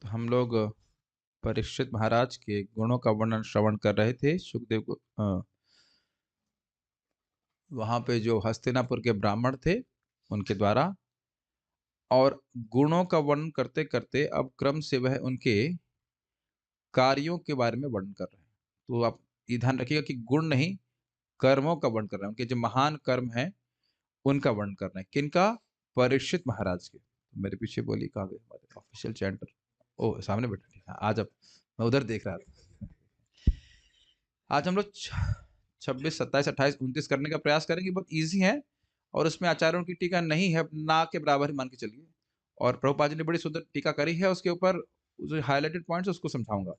तो हम लोग परीक्षित महाराज के गुणों का वर्णन श्रवण कर रहे थे। सुखदेव को वहां पे जो हस्तिनापुर के ब्राह्मण थे उनके द्वारा, और गुणों का वर्णन करते करते अब क्रम से वह उनके कार्यों के बारे में वर्णन कर रहे हैं। तो आप ये ध्यान रखिएगा कि गुण नहीं, कर्मों का वर्णन कर रहे हैं। उनके जो महान कर्म हैं उनका वर्णन कर रहे हैं। किनका? परीक्षित महाराज के। तो मेरे पीछे बोली कहाँ गए हमारे ऑफिशियल चैंटर? ओ सामने बैठा, ठीक है। आज अब मैं उधर देख रहा था। आज हम लोग 26, 27, 28, 29 करने का प्रयास करेंगे। बहुत ईजी है और उसमें आचार्यों की टीका नहीं है, ना के बराबर ही मान के चलिए। और प्रभुपाद जी ने बड़ी सुंदर टीका करी है, उसके ऊपर जो हाईलाइटेड पॉइंट्स उसको समझाऊंगा।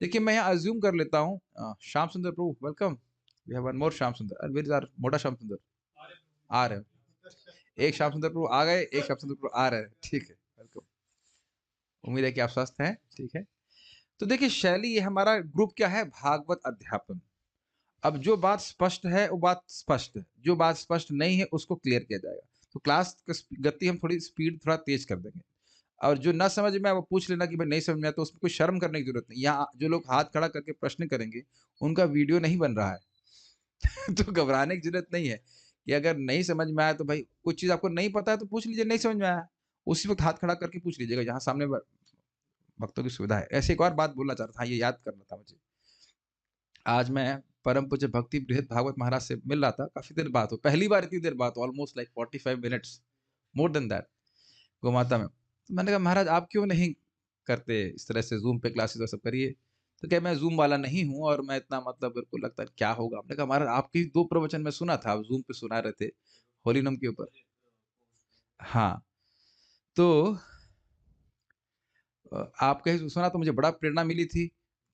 देखिए मैं यहाँ अज्यूम कर लेता हूँ, Shyam Sundar Prabhu welcome. We have one more Shyam Sundar. Where is our मोटा श्याम सुंदर? आ रहे हैं। एक श्याम सुंदर प्रभु आ गए, एक श्याम सुंदर प्रभु आ रहे हैं, ठीक है, वेलकम। उम्मीद है कि आप स्वस्थ हैं, ठीक है। तो देखिए शैली, ये हमारा ग्रुप क्या है? भागवत अध्यापन। अब जो बात स्पष्ट है वो बात स्पष्ट है, जो बात स्पष्ट नहीं है उसको क्लियर किया जाएगा। तो क्लास की गति हम थोड़ी स्पीड थोड़ा तेज कर देंगे। और जो ना समझ में आए वो पूछ लेना कि भाई नहीं समझ में आया, तो उसमें कोई शर्म करने की जरूरत नहीं। यहाँ जो लोग हाथ खड़ा करके प्रश्न करेंगे उनका वीडियो नहीं बन रहा है। तो घबराने की जरूरत नहीं है कि अगर नहीं समझ में आया तो भाई कुछ चीज आपको नहीं पता है तो पूछ लीजिए, नहीं समझ में आया उसी वक्त हाथ खड़ा करके पूछ लीजिएगा, यहाँ सामने भक्तों की सुविधा है। ऐसे एक और बात बोलना चाह रहा था, ये याद करना था मुझे। आज मैं परम पूज्य भक्ति बृहद भागवत महाराज से मिल रहा था, काफी देर बात हो, पहली बार इतनी देर बात हो, almost like 45 minutes, more than that, गोमाता में। तो मैंने कहा महाराज आप क्यों नहीं करते इस तरह से जूम पे क्लासेस और सब करिए? तो क्या मैं जूम वाला नहीं हूँ और मैं इतना मतलब मेरे को लगता है क्या होगा। हमने कहा महाराज आपके ही 2 प्रवचन में सुना था, आप जूम पे सुना रहे थे होली नम के ऊपर। हाँ, तो आपका ही सुना तो मुझे बड़ा प्रेरणा मिली थी।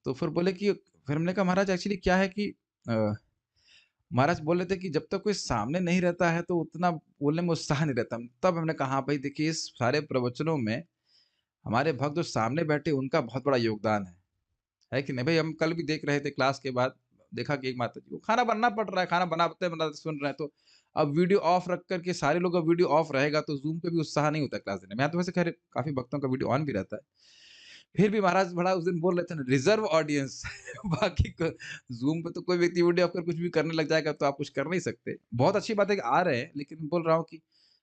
तो फिर बोले कि फिर हमने कहा महाराज एक्चुअली क्या है कि महाराज बोल रहे थे कि जब तक कोई सामने नहीं रहता है तो उतना बोलने में उत्साह नहीं रहता। तब हमने कहा हाँ भाई देखिए इस सारे प्रवचनों में हमारे भक्त जो सामने बैठे उनका बहुत बड़ा योगदान है कि नहीं भाई? हम कल भी देख रहे थे क्लास के बाद, देखा कि एक माता जी को खाना बनना पड़ रहा है, खाना बनाते बनाते सुन रहे हैं। तो अब वीडियो ऑफ रख करके सारे लोग, अब वीडियो ऑफ रहेगा तो जूम पे भी उत्साह नहीं होता क्लास देने में। यहाँ तो वैसे खैर काफी भक्तों का वीडियो ऑन भी रहता है, फिर भी महाराज बड़ा उस दिन बोल रहे थे ना, रिजर्व ऑडियंस। बाकी को जूम पे तो कोई व्यक्ति वीडियो ऑफ कर कुछ भी करने लग जाएगा तो आप कुछ कर नहीं सकते। बहुत अच्छी बात है कि आ रहे हैं, लेकिन बोल रहा हूँ कि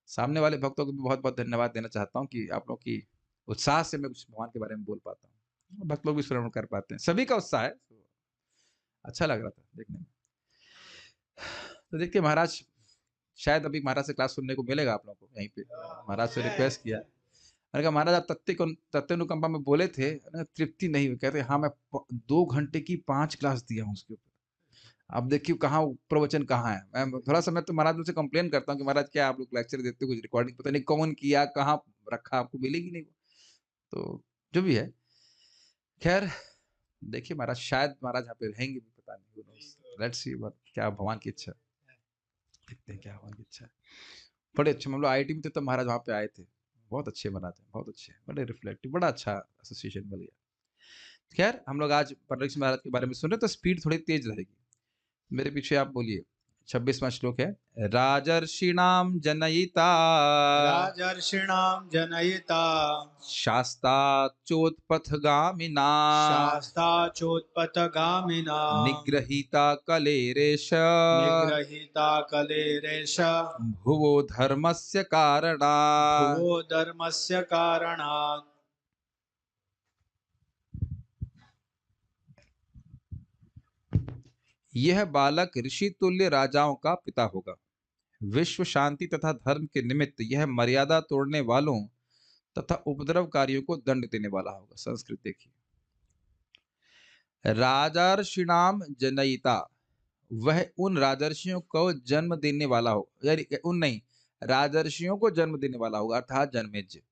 सामने वाले भक्तों को भी बहुत बहुत धन्यवाद देना चाहता हूँ कि आप लोग की उत्साह से मैं कुछ भगवान के बारे में बोल पाता हूँ, भक्त लोग भी श्रवण कर पाते हैं, सभी का उत्साह है। अच्छा लग रहा था देखने में। तो देखिए महाराज, शायद अभी महाराज से क्लास सुनने को मिलेगा आप लोगों को यहीं पे। महाराज से रिक्वेस्ट किया, मैंने कहा महाराज आप तत्व अनुकंपा में बोले थे ना, तृप्ति नहीं हुई। कहते हाँ मैं 2 घंटे की 5 क्लास दिया हूँ उसके ऊपर। अब देखिए कहाँ प्रवचन कहाँ है। मैं थोड़ा सा, मैं तो महाराज मुझसे कंप्लेन करता हूँ कि महाराज क्या आप लोग लेक्चर देते हो, कुछ रिकॉर्डिंग पता नहीं कौन किया, कहाँ रखा, आपको मिलेगी नहीं। तो जो भी है, खैर देखिए महाराज, शायद महाराज यहाँ पे रहेंगे भी, पता नहीं, लेट्स सी क्या भगवान की इच्छा, देखते हैं क्या भगवान की इच्छा है। बड़े अच्छे, हम लोग आईआईटी में थे तब महाराज वहाँ पे आए थे, बहुत अच्छे महाराज हैं, बहुत अच्छे, बड़े रिफ्लेक्टिव, बड़ा अच्छा एसोसिएशन मिल गया। खैर हम लोग आज परीक्षित महाराज के बारे में सुन रहे, तो स्पीड थोड़ी तेज रहेगी। मेरे पीछे आप बोलिए। 26वां श्लोक है, राजर्षिणाम जनयिता राजर्षिणां जनयिता शास्ताचोत्पथगामिना शास्ताचोत्पथगामिना निग्रहीता कलेरेश निगृहीता कलेरेश भुवो धर्मस्य कारणात्। भुवो धर्मस्य कारणात्। यह बालक ऋषि तुल्य राजाओं का पिता होगा। विश्व शांति तथा धर्म के निमित्त यह मर्यादा तोड़ने वालों तथा उपद्रवकारियों को दंड देने वाला होगा। संस्कृत देखिए, राजर्षिणाम जनयिता, वह उन राजर्षियों को जन्म देने वाला हो, यानी उन नहीं, राजर्षियों को जन्म देने वाला होगा, अर्थात जन्मेजय।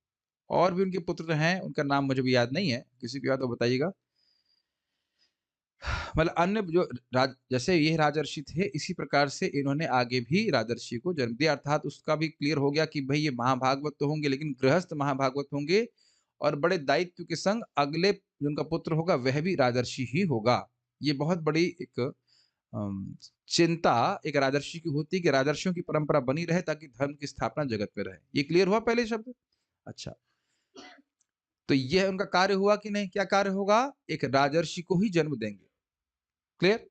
और भी उनके पुत्र हैं, उनका नाम मुझे भी याद नहीं है, किसी को याद हो बताइएगा। मतलब अन्य जो जैसे ये राजर्षि थे, इसी प्रकार से इन्होंने आगे भी राजर्षि को जन्म दिया, अर्थात उसका भी क्लियर हो गया कि भाई ये महाभागवत तो होंगे लेकिन गृहस्थ महाभागवत होंगे, और बड़े दायित्व के संग अगले जो उनका पुत्र होगा वह भी राजर्षि ही होगा। ये बहुत बड़ी एक चिंता एक राजर्षि की होती है कि राजर्षियों की परंपरा बनी रहे ताकि धर्म की स्थापना जगत में रहे। ये क्लियर हुआ पहले शब्द? अच्छा, तो यह उनका कार्य हुआ कि नहीं? क्या कार्य होगा? एक राजर्षि को ही जन्म देंगे। क्लियर?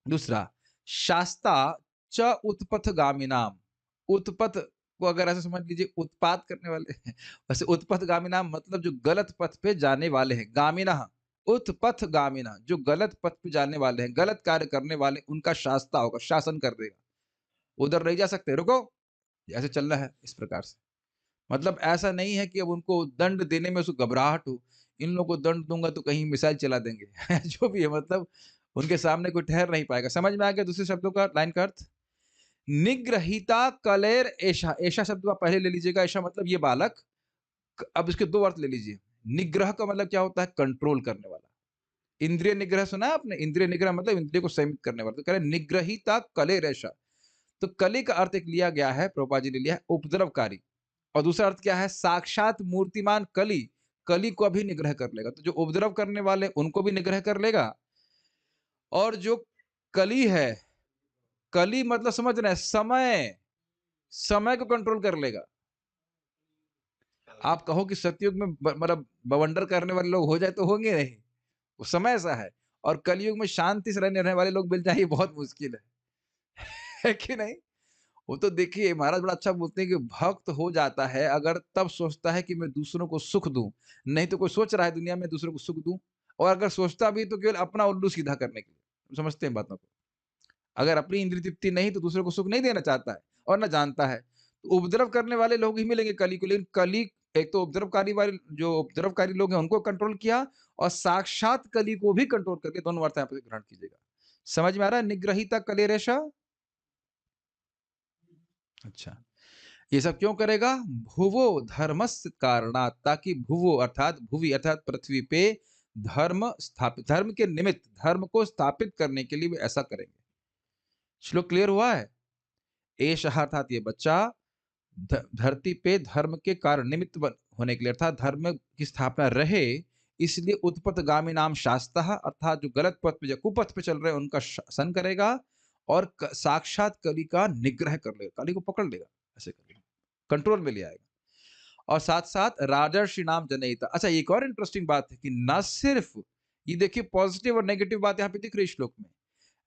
दूसरा, शास्ता च उत्पथगामिनाम। उत्पथ को अगर ऐसे समझ लीजिए, उत्पात करने वाले वैसे उत्पथगामिनाम मतलब जो गलत पथ पे जाने वाले हैं। गामिनः, उत्पथगामिनः जो गलत पथ पे जाने वाले हैं, गलत कार्य करने वाले, उनका शास्ता होगा, शासन कर देगा। उधर नहीं जा सकते, रुको, ऐसे चलना है इस प्रकार से। मतलब ऐसा नहीं है कि अब उनको दंड देने में उसको घबराहट हो, इन लोगों को दंड दूँगा तो कहीं मिसाइल चला देंगे। जो भी है, मतलब उनके सामने कोई ठहर नहीं पाएगा। समझ में आ गया दूसरे शब्दों का लाइन का अर्थ? निग्रहीता कलेर एषा, एषा शब्द आप पहले ले लीजिएगा, एषा मतलब ये बालक। अब इसके 2 अर्थ ले लीजिए। निग्रह का मतलब क्या होता है? कंट्रोल करने वाला। इंद्रिय निग्रह सुना है आपने? इंद्रिय निग्रह मतलब इंद्रिय को संयमित करने वाला। तो कह रहे हैं निग्रहीता कलेर एषा। तो कली का अर्थ एक लिया गया है, प्रभुपाद जी ने लिया है उपद्रवकारी। और दूसरा अर्थ क्या है? साक्षात मूर्तिमान कली, कली को भी निग्रह कर लेगा। तो जो उपद्रव करने वाले उनको भी निग्रह कर लेगा, और जो कली है, कली मतलब समझ रहे हैं, समय, समय को कंट्रोल कर लेगा। आप कहो कि सतयुग में मतलब बवंडर करने वाले लोग हो जाए तो होंगे नहीं, वो समय ऐसा है। और कलयुग में शांति से रहने वाले लोग मिल जाए, ये बहुत मुश्किल है कि नहीं? वो तो देखिए महाराज बड़ा अच्छा बोलते हैं कि भक्त हो जाता है अगर तब सोचता है कि मैं दूसरों को सुख दूं। नहीं तो कोई सोच रहा है दुनिया में दूसरों को सुख दूं, और अगर सोचता भी तो केवल अपना उल्लू सीधा करने के लिए। समझते हैं बातों को? अगर अपनी इंद्रिय तृप्ति नहीं तो दूसरों को सुख नहीं देना चाहता है और ना जानता है, तो उपद्रव करने वाले लोग ही मिलेंगे कली को। लेकिन कली, एक तो उपद्रवकारी वाले जो उपद्रवकारी लोग हैं उनको कंट्रोल किया, और साक्षात कली को भी कंट्रोल करके, दोनों अर्थ यहाँ पे ग्रहण कीजिएगा। समझ में आ रहा है? निग्रहिता कलेरेशा। अच्छा, ये सब क्यों करेगा? भुवो धर्मस्य कारणात्, ताकि भुवो अर्थात भुवि अर्थात पृथ्वी पे धर्म स्थापित, धर्म के निमित्त, धर्म को स्थापित करने के लिए वे ऐसा करेंगे। श्लोक क्लियर हुआ है? एषः अर्थात ये बच्चा, धरती पे धर्म के कारण निमित्त होने के लिए, अर्थात धर्म की स्थापना रहे, इसलिए उत्पथगामी नाम शास्तः अर्थात जो गलत पथ पे, जो कुपथ पे चल रहे हैं उनका शासन करेगा, और साक्षात कली का निग्रह कर लेगा, कली को पकड़ लेगा, ऐसे करेगा, कंट्रोल में ले आएगा। और साथ साथ राजर्षि नाम जनयिता। अच्छा, एक और इंटरेस्टिंग बात है कि न सिर्फ ये देखिए पॉजिटिव और नेगेटिव बात यहाँ पे दिख रही है श्लोक में।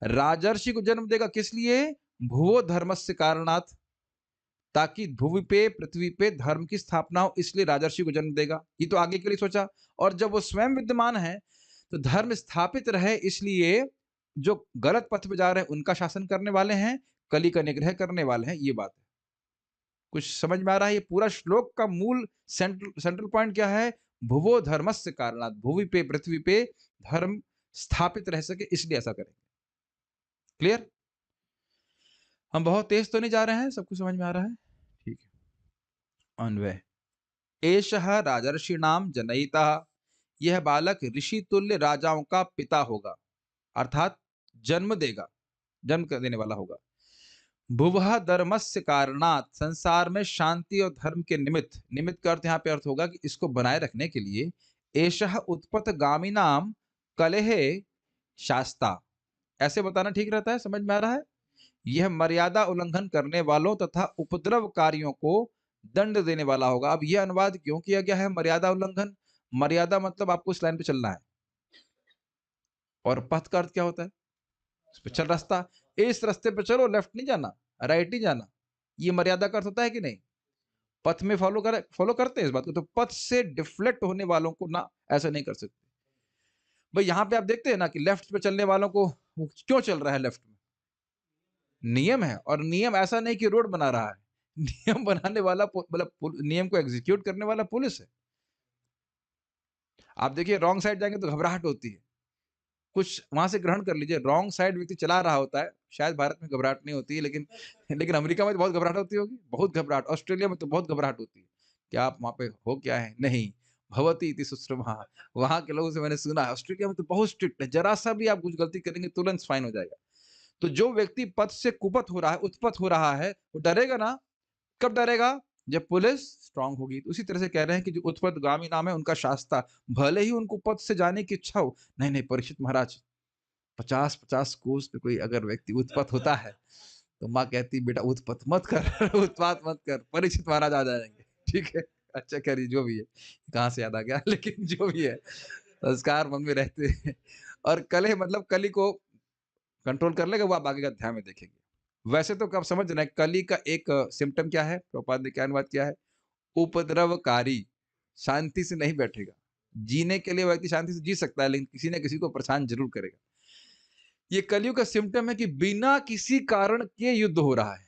राजर्षि को जन्म देगा किस लिए? भुवो धर्मस्य कारणात्, ताकि भूमि पे, पृथ्वी पे धर्म की स्थापना हो, इसलिए राजर्षि को जन्म देगा। ये तो आगे के लिए सोचा। और जब वो स्वयं विद्यमान है तो धर्म स्थापित रहे, इसलिए जो गलत पथ पे जा रहे हैं उनका शासन करने वाले हैं, कली का निग्रह करने वाले हैं। ये बात है, कुछ समझ में आ रहा है? ये पूरा श्लोक का मूल सेंट्रल पॉइंट क्या है? भुवो धर्मस्य कारणात्, भूमि पे, पृथ्वी पे धर्म स्थापित रह सके, इसलिए ऐसा करेंगे। क्लियर? हम बहुत तेज तो नहीं जा रहे हैं? सब कुछ समझ में आ रहा है? ठीक है। अन्वय, एषः राजर्षिणाम जनयिता, यह बालक ऋषि तुल्य राजाओं का पिता होगा, अर्थात जन्म देगा, जन्म कर देने वाला होगा। भुवः धर्मस्य कारणात्, संसार में शांति और धर्म के निमित्त, निमित्त का अर्थ यहाँ पे अर्थ होगा कि इसको बनाए रखने के लिए, एषः उत्पथगामिनाम कलेहे शास्ता, ऐसे बताना ठीक रहता है? समझ में आ रहा है? यह मर्यादा उल्लंघन करने वालों तथा उपद्रवकारियों को दंड देने वाला होगा। अब यह अनुवाद क्यों किया गया है मर्यादा उल्लंघन? मर्यादा मतलब आपको इस लाइन पे चलना है, और पथ का अर्थ क्या होता है? इस पे चल रास्ता, इस रास्ते पे चलो, लेफ्ट नहीं जाना, राइट नहीं जाना। ये मर्यादा का अर्थ होता है कि नहीं? पथ में फॉलो करते हैं इस बात को। तो पथ से डिफ्लेक्ट होने वालों को ना ऐसा नहीं कर सकते। भाई यहाँ पे आप देखते हैं ना कि लेफ्ट पे चलने वालों को, वो क्यों चल रहा है लेफ्ट में? नियम है, और नियम ऐसा नहीं कि रोड बना रहा है। नियम बनाने वाला मतलब नियम को एग्जीक्यूट करने वाला पुलिस है। आप देखिए रॉन्ग साइड जाएंगे तो घबराहट होती है। कुछ वहां से ग्रहण कर लीजिए, रॉन्ग साइड व्यक्ति चला रहा होता है, शायद भारत में घबराहट नहीं होती है, लेकिन लेकिन अमेरिका में तो बहुत घबराहट होती होगी, बहुत घबराहट। ऑस्ट्रेलिया में तो बहुत घबराहट होती है। क्या आप वहां पे हो क्या है? नहीं, भवती इति सुश्रुमा। वहां के लोगों से मैंने सुना है ऑस्ट्रेलिया में तो बहुत स्ट्रिक्ट है, जरा सा भी आप कुछ गलती करेंगे तुरंत फाइन हो जाएगा। तो जो व्यक्ति पथ से कुपथ हो रहा है, उत्पथ हो रहा है, वो डरेगा ना। कब डरेगा? जब पुलिस स्ट्रांग होगी। तो उसी तरह से कह रहे हैं कि जो उत्पथगामी नाम है उनका शास्ता, भले ही उनको पद से जाने की इच्छा हो। नहीं नहीं परीक्षित महाराज, 50-50 कोस पे कोई अगर व्यक्ति उत्पथ होता है तो माँ कहती बेटा उत्पथ मत कर उत्पात मत कर, परीक्षित महाराज आ जाएंगे। ठीक है? अच्छा करिए जो भी है, कहाँ से याद आ गया लेकिन जो भी है, संस्कार मन में रहते हैं और कलह मतलब कली को कंट्रोल कर लेगा वो आप आगे का अध्याय में देखेंगे। वैसे तो कब समझ रहे हैं कली का एक सिम्पटम क्या है? प्रभुपाद ने क्या अनुवाद किया है? उपद्रवकारी, शांति से नहीं बैठेगा। जीने के लिए व्यक्ति शांति से जी सकता है लेकिन किसी न किसी को परेशान ज़रूर करेगा। ये कलयुग का सिम्पटम है कि बिना किसी कारण के युद्ध हो रहा है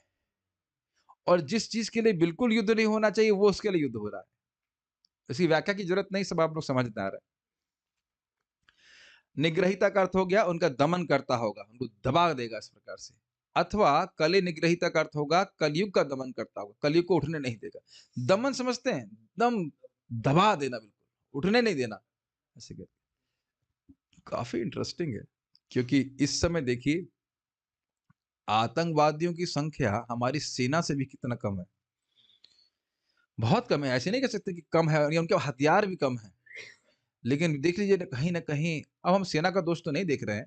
और जिस चीज़ के लिए बिल्कुल युद्ध नहीं होना चाहिए वो उसके लिए युद्ध हो रहा है। इसकी व्याख्या की ज़रूरत नहीं, सब आप लोग समझदार हैं। निग्रहिता का अर्थ हो गया उनका दमन करता होगा, उनको दबा देगा इस प्रकार से। अथवा कलि निग्रहिता का अर्थ होगा कलयुग का दमन करता होगा, कलयुग को उठने नहीं देगा। दमन समझते हैं? दम दबा देना बिल्कुल, उठने नहीं देना। ऐसे कहते काफ़ी इंटरेस्टिंग है, क्योंकि इस समय देखिए आतंकवादियों की संख्या हमारी सेना से भी कितना कम है। बहुत कम है, ऐसे नहीं कह सकते कि कम है या उनके हथियार भी कम हैं। लेकिन देख लीजिए कहीं न कहीं अब हम सेना का दोष तो नहीं देख रहे हैं,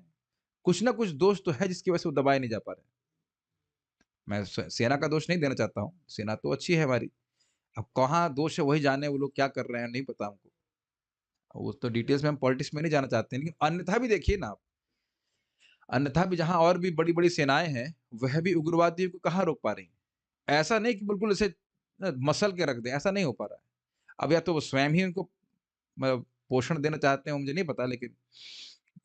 कुछ ना कुछ दोष तो है जिसकी वजह से वो दबाए नहीं जा पा रहे हैं। मैं सेना का दोष नहीं देना चाहता हूँ, सेना तो अच्छी है हमारी। अब कहाँ दोष है वही जाने, वो लोग क्या कर रहे हैं नहीं पता हमको। वो तो डिटेल्स में हम पॉलिटिक्स में नहीं जाना चाहते हैं, लेकिन अन्यथा भी देखिए ना आप, अन्यथा भी जहाँ और भी बड़ी-बड़ी सेनाएँ हैं, वह भी उग्रवादियों को कहाँ रोक पा रही हैं। ऐसा नहीं कि बिल्कुल इसे मसल के रख दें, ऐसा नहीं हो पा रहा है। अब या तो वो स्वयं ही उनको म पोषण देना चाहते हैं, मुझे नहीं पता, लेकिन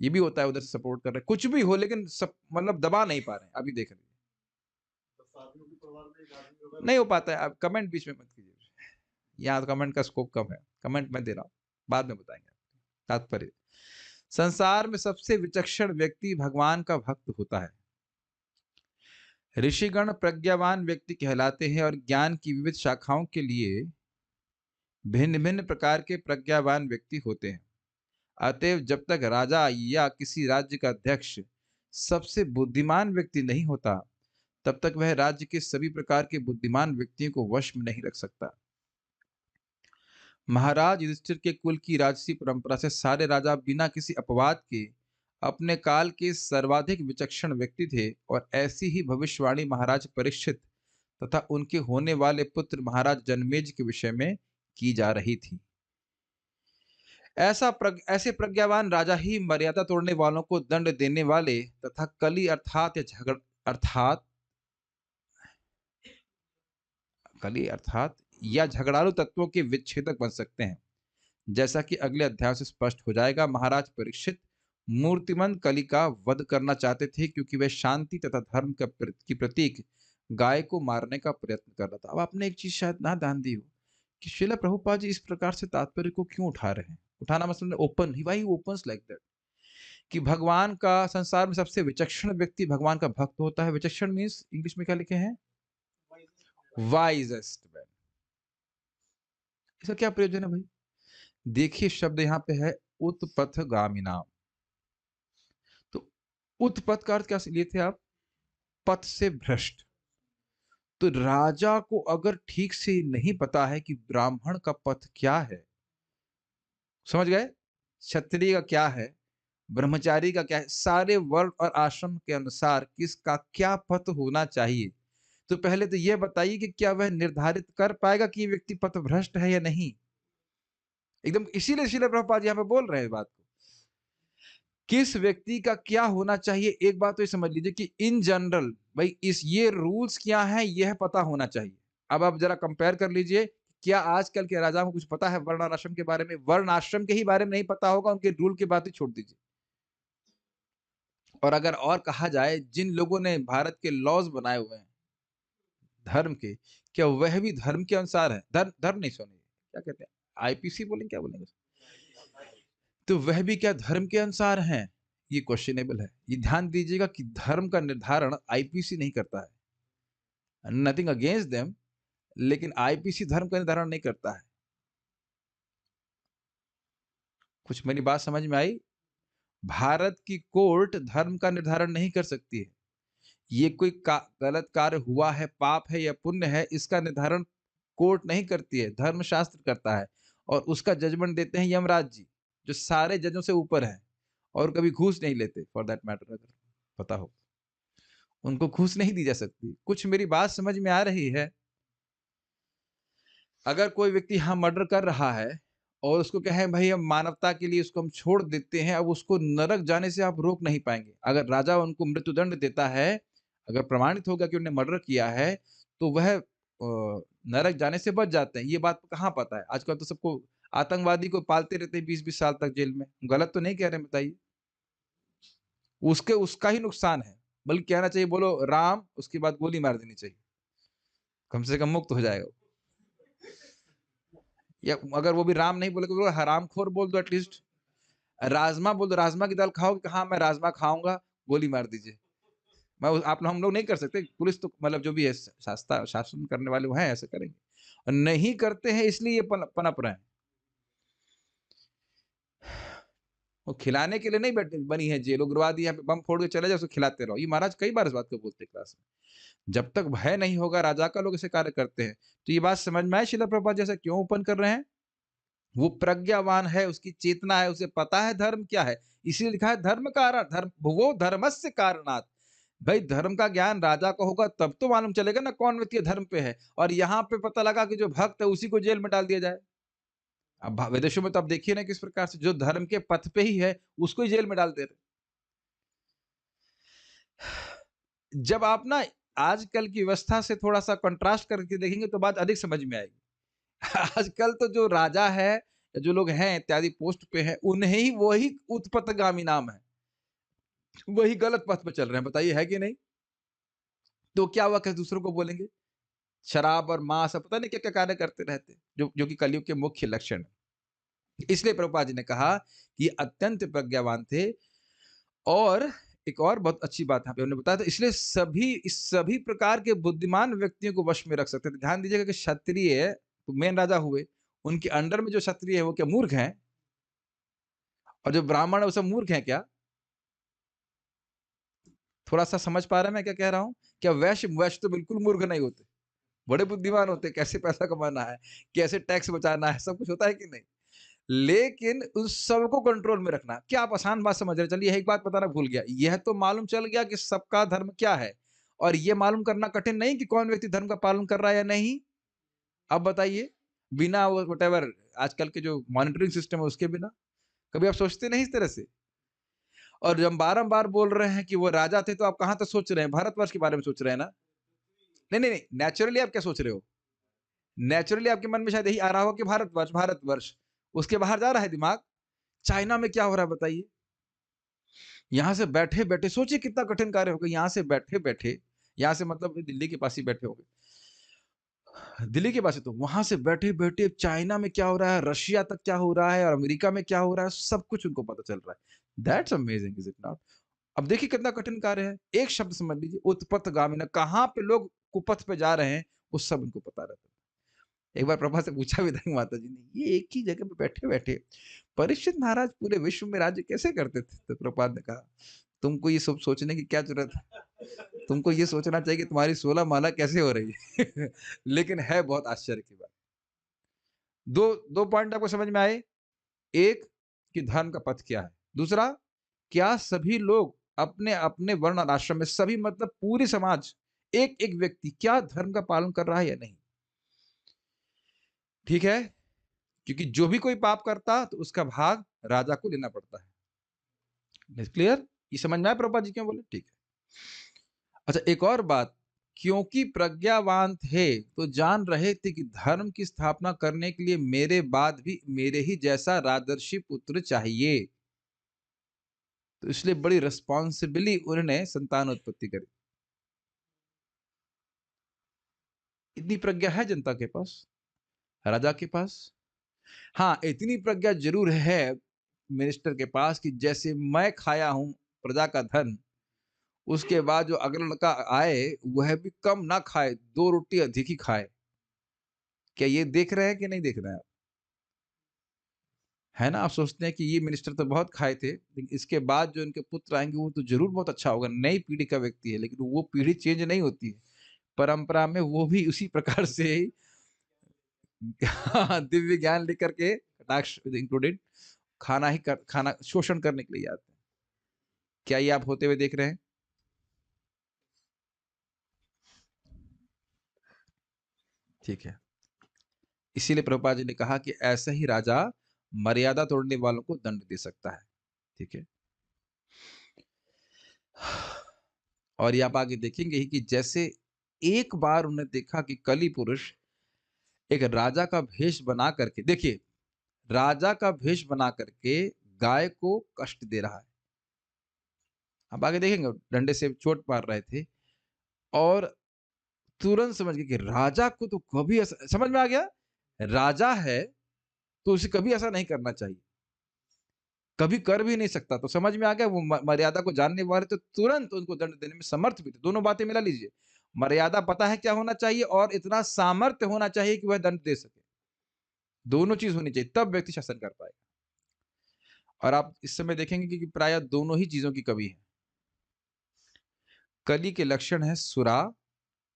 ये भी होता है उधर से सपोर्ट कर रहे हैं। कुछ भी हो लेकिन सब मतलब दबा नहीं पा रहे हैं, अभी देख लीजिए। नहीं हो पाता है, आप कमेंट बीच में मत कीजिए। यहाँ कमेंट का स्कोप कम है, कमेंट मैं दे रहा हूँ, बाद में बताएँगे। तात्पर्य, संसार में सबसे विचक्षण व्यक्ति भगवान का भक्त होता है। ऋषिगण प्रज्ञावान व्यक्ति कहलाते हैं और ज्ञान की विविध शाखाओं के लिए भिन्न-भिन्न प्रकार के प्रज्ञावान व्यक्ति होते हैं। अतएव जब तक राजा या किसी राज्य का अध्यक्ष सबसे बुद्धिमान व्यक्ति नहीं होता, तब तक वह राज्य के सभी प्रकार के बुद्धिमान व्यक्तियों को वश में नहीं रख सकता। महाराज युधिष्ठिर के कुल की राजसी परंपरा से सारे राजा बिना किसी अपवाद के अपने काल के सर्वाधिक विचक्षण व्यक्ति थे और ऐसी ही भविष्यवाणी महाराज परीक्षित तथा उनके होने वाले पुत्र महाराज जनमेज के विषय में की जा रही थी। ऐसे प्रज्ञावान राजा ही मर्यादा तोड़ने वालों को दंड देने वाले तथा कली अर्थात कली अर्थात या झगड़ालू तत्वों के विच्छेदक बन सकते हैं। जैसा कि अगले अध्याय से स्पष्ट हो जाएगा, महाराज परीक्षित मूर्तिमंत कली का वध करना चाहते थे क्योंकि वे शांति तथा धर्म की प्रतीक गाय को मारने का प्रयत्न कर रहा था। अब आपने एक चीज शायद ना ध्यान दी हो कि श्रील प्रभुपाद जी इस प्रकार से तात्पर्य को क्यों उठा रहे हैं। उठाना मतलब ओपन ही, वाई ओपन्स लाइक दैट कि भगवान का संसार में सबसे विचक्षण व्यक्ति भगवान का भक्त होता है। विचक्षण मीन्स इंग्लिश में क्या लिखे हैं? Wisest man. इसका क्या प्रयोजन है भाई? देखिए शब्द यहाँ पे है उत्पथगामिनाम। तो उत्पथ का अर्थ क्या लिए थे आप? पथ से भ्रष्ट। तो राजा को अगर ठीक से नहीं पता है कि ब्राह्मण का पथ क्या है, समझ गए? क्षत्रिय का क्या है, ब्रह्मचारी का क्या है, सारे वर्ण और आश्रम के अनुसार किसका क्या पथ होना चाहिए, तो पहले तो यह बताइए कि क्या वह निर्धारित कर पाएगा कि ये व्यक्ति पथ भ्रष्ट है या नहीं। एकदम इसीलिए श्रील प्रभुपाद यहाँ पे बोल रहे हैं बात को, किस व्यक्ति का क्या होना चाहिए। एक बात तो ये समझ लीजिए कि इन जनरल भाई इस ये रूल्स क्या हैं यह पता होना चाहिए। अब आप जरा कंपेयर कर लीजिए, क्या आजकल के राजाओं को कुछ पता है वर्ण और आश्रम के बारे में? वर्ण आश्रम के ही बारे में नहीं पता होगा, उनके रूल की बात ही छोड़ दीजिए। और अगर और कहा जाए जिन लोगों ने भारत के लॉज बनाए हुए हैं धर्म के, क्या वह भी धर्म के अनुसार है? धर्म नहीं, सुनिए क्या कहते हैं, आईपीसी बोलेंगे, क्या बोलेंगे, तो वह भी क्या धर्म के अनुसार हैं? ये क्वेश्चनेबल है। ये ध्यान दीजिएगा कि धर्म का निर्धारण आईपीसी नहीं करता है। नथिंग अगेंस्ट देम, लेकिन आईपीसी धर्म का निर्धारण नहीं करता है। कुछ मेरी बात समझ में आई? भारत की कोर्ट धर्म का निर्धारण नहीं कर सकती है। ये कोई गलत कार्य हुआ है, पाप है या पुण्य है, इसका निर्धारण कोर्ट नहीं करती है, धर्मशास्त्र करता है। और उसका जजमेंट देते हैं यमराज जी, जो सारे जजों से ऊपर हैं और कभी घूस नहीं लेते। फॉर दैट मैटर अगर पता हो, उनको घूस नहीं दी जा सकती। कुछ मेरी बात समझ में आ रही है? अगर कोई व्यक्ति यहाँ मर्डर कर रहा है और उसको कहें भाई हम मानवता के लिए उसको हम छोड़ देते हैं, अब उसको नरक जाने से आप रोक नहीं पाएँगे। अगर राजा उनको मृत्युदंड देता है, अगर प्रमाणित होगा कि उन्होंने मर्डर किया है, तो वह नरक जाने से बच जाते हैं। ये बात कहाँ पता है? आजकल तो सबको आतंकवादी को पालते रहते हैं 20-20 साल तक जेल में। गलत तो नहीं कह रहे हैं बताइए? उसके उसका ही नुकसान है। बल्कि कहना चाहिए बोलो राम, उसके बाद गोली मार देनी चाहिए। कम से कम मुक्त हो जाएगा वो। या अगर वो भी राम नहीं बोले तो हरामखोर बोल दो एटलीस्ट। राजमा बोल दो, राजमा की दाल खाओगे? हाँ, मैं राजमा खाऊँगा, गोली मार दीजिए। मैं आप हम लोग नहीं कर सकते, पुलिस तो मतलब जो भी है शासन करने वाले वो हैं, ऐसे करेंगे। और नहीं करते हैं इसलिए ये पनप रहे हैं। वो खिलाने के लिए नहीं बैठ बनी है जेल, उग्रवादी यहाँ पे बम फोड़ के चले जाओ, उसको खिलाते रहो। ये महाराज कई बार इस बात को बोलते हैं क्लास में। जब तक भय नहीं होगा राजा का, लोग ऐसे कार्य करते हैं। तो ये बात समझ में आए शिला प्रभुपाद जैसा क्यों ओपन कर रहे हैं? वो प्रज्ञावान है, उसकी चेतना है, उसे पता है धर्म क्या है। इसीलिए लिखा है धर्म कारण, धर्म वो धर्मस्य कारणात्। भाई धर्म का ज्ञान राजा को होगा तब तो मालूम चलेगा ना कौन व्यक्ति धर्म पे है। और यहाँ पे पता लगा कि जो भक्त है उसी को जेल में डाल दिया जाए। अब विदेशों में तो आप देखिए ना किस प्रकार से जो धर्म के पथ पे ही है उसको ही जेल में डाल दे रहे। जब आप ना आजकल की व्यवस्था से थोड़ा सा कंट्रास्ट करके देखेंगे तो बात अधिक समझ में आएगी। आजकल तो जो राजा है, जो लोग हैं इत्यादि पोस्ट पे हैं, उन्हें ही वही उत्पत्तिगामी नाम है। वही गलत पथ पे चल रहे हैं, बताइए है कि नहीं? तो क्या हुआ कि दूसरों को बोलेंगे? शराब और मांस और पता नहीं क्या-क्या कार्य करते रहते हैं, जो जो कि कलयुग के मुख्य लक्षण है। इसलिए प्रभुपाद जी ने कहा कि ये अत्यंत प्रज्ञावान थे। और एक और बहुत अच्छी बात यहाँ पे उन्होंने बताया था, इसलिए सभी प्रकार के बुद्धिमान व्यक्तियों को वश में रख सकते थे। ध्यान दीजिएगा कि क्षत्रिय तो मेन राजा हुए, उनके अंडर में जो क्षत्रिय है वो क्या मूर्ख हैं? और जो ब्राह्मण है वो सब मूर्ख हैं क्या? थोड़ा-सा समझ पा रहे हैं मैं क्या कह रहा हूँ? क्या वैश्य वैश्य तो बिल्कुल मूर्ख नहीं होते, बड़े बुद्धिमान होते हैं, कैसे पैसा कमाना है, कैसे टैक्स बचाना है, सब कुछ होता है कि नहीं? लेकिन उस सबको कंट्रोल में रखना, क्या आप आसान बात समझ रहे हैं? चलिए एक बात बताना भूल गया, यह तो मालूम चल गया कि सबका धर्म क्या है और ये मालूम करना कठिन नहीं कि कौन व्यक्ति धर्म का पालन कर रहा है या नहीं। अब बताइए, बिना वो व्हाटएवर आजकल के जो मॉनिटरिंग सिस्टम है उसके बिना, कभी आप सोचते नहीं इस तरह से? और जब हम बारंबार बोल रहे हैं कि वो राजा थे तो आप कहाँ तक सोच रहे हैं? भारतवर्ष के बारे में सोच रहे हैं ना? नहीं, नहीं, नहीं, नेचुरली आप क्या सोच रहे हो? नेचुरली आपके मन में शायद यही आ रहा होगा कि भारतवर्ष, भारतवर्ष। उसके बाहर जा रहा है दिमाग? चाइना में क्या हो रहा है बताइए? यहाँ से बैठे-बैठे सोचिए कितना कठिन कार्य होगा, यहाँ से बैठे-बैठे, यहाँ से मतलब दिल्ली के पास ही बैठे होंगे। दिल्ली के पास ही तो, वहाँ से बैठे-बैठे चाइना में क्या हो रहा है, रशिया तक क्या हो रहा है और अमेरिका में क्या हो रहा है, सब कुछ उनको पता चल रहा है। That's amazing is it not? अब देखिए कितना कठिन कार्य है। एक शब्द समझ लीजिए उत्पथगामिन, कहाँ पे लोग कुपथ पे जा रहे हैं, वो सब उनको पता रहता है। एक बार प्रभा से पूछा भी था माता जी ने, ये एक ही जगह पे बैठे-बैठे परीक्षित महाराज पूरे विश्व में राज्य कैसे करते थे? तो प्रभुपाद ने कहा, तुमको ये सब सोचने की क्या ज़रूरत है? तुमको ये सोचना चाहिए कि तुम्हारी 16 माला कैसे हो रही है? लेकिन है बहुत आश्चर्य की बात। 2 पॉइंट आपको समझ में आए? एक कि धर्म का पथ क्या है? दूसरा, क्या सभी लोग अपने-अपने वर्ण और आश्रम में सभी मतलब पूरी समाज, एक-एक व्यक्ति क्या धर्म का पालन कर रहा है या नहीं? ठीक है? क्योंकि जो भी कोई पाप करता तो उसका भाग राजा को लेना पड़ता है। क्लियर? ये समझ में आया प्रभुपाद जी क्यों बोले? ठीक है। अच्छा एक और बात, क्योंकि प्रज्ञावान थे तो जान रहे थे कि धर्म की स्थापना करने के लिए मेरे बाद भी मेरे ही जैसा राजर्षि पुत्र चाहिए। तो इसलिए बड़ी रिस्पॉन्सिबिली उन्होंने संतान उत्पत्ति करी। इतनी प्रज्ञा है जनता के पास, राजा के पास। हाँ, इतनी प्रज्ञा ज़रूर है मिनिस्टर के पास कि जैसे मैं खाया हूँ प्रजा का धन, उसके बाद जो अगला लड़का आए, वह भी कम ना खाए, 2 रोटी अधिक ही खाए। क्या ये देख रहे हैं कि नहीं देख रहे हैं आप? है ना? आप सोचते हैं कि ये मिनिस्टर तो बहुत खाए थे, लेकिन इसके बाद जो इनके पुत्र आएँगे वो तो ज़रूर बहुत अच्छा होगा, नई पीढ़ी का व्यक्ति है, लेकिन वो पीढ़ी चेंज नहीं होती है। परंपरा में वो भी उसी प्रकार से दिव्य ज्ञान लेकर के कटाक्ष इंक्लूडेड खाना शोषण करने के लिए आते हैं। क्या ये आप होते हुए देख रहे हैं? ठीक है। इसीलिए प्रभुपाद जी ने कहा कि ऐसा ही राजा मर्यादा तोड़ने वालों को दंड दे सकता है। ठीक है। और ये आप आगे देखेंगे ही कि जैसे एक बार उन्होंने देखा कि कली पुरुष एक राजा का भेष बना करके, देखिए, राजा का भेष बना करके गाय को कष्ट दे रहा है। आप आगे देखेंगे डंडे से चोट मार रहे थे और तुरंत समझ गए कि राजा को तो कभी ऐसा, समझ में आ गया, राजा है तो उसे कभी ऐसा नहीं करना चाहिए, कभी कर भी नहीं सकता। तो समझ में आ गया, वो मर्यादा को जानने वाले तो तुरंत उनको दंड देने में समर्थ भी थे। दोनों बातें मिला लीजिए, मर्यादा पता है क्या होना चाहिए और इतना सामर्थ्य होना चाहिए कि वह दंड दे सके। दोनों चीज होनी चाहिए, तब व्यक्ति शासन कर पाएगा। और आप इस समय देखेंगे कि प्राय दोनों ही चीजों की कमी है। कली के लक्षण है सुरा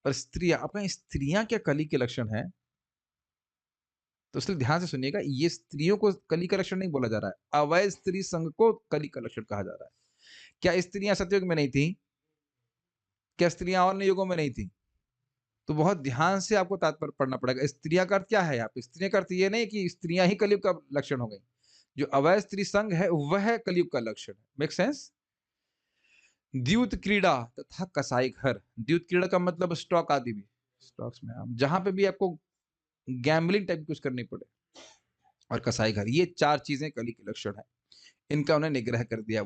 और स्त्रियां। अपना स्त्रियां क्या कली के लक्षण है? तो इसलिए ध्यान से सुनिएगा, ये स्त्रियों को कली का लक्षण नहीं बोला जा रहा है, अवैध स्त्री संघ को कली का लक्षण कहा जा रहा है। क्या स्त्रियां सतयुग में नहीं थी? क्या स्त्रियां और युगों में नहीं थी? तो बहुत ध्यान से आपको तात्पर्य पढ़ना पड़ेगा। स्त्रियां का अर्थ क्या है? यहाँ पे स्त्रियां का अर्थ ये नहीं कि स्त्रियां ही कलयुग का लक्षण हो गई। जो अवैध स्त्री संघ है वह कलयुग का लक्षण है। Make sense? द्यूत क्रीड़ा तथा कसाई घर। द्यूत क्रीड़ा का मतलब स्टॉक आदि भी, स्टॉक्स में जहां पे भी आपको गैम्बलिंग टाइप कुछ करनी पड़े, और कसाई घर, ये चार चीजें कली के लक्षण है। इनका उन्हें निग्रह कर दिया।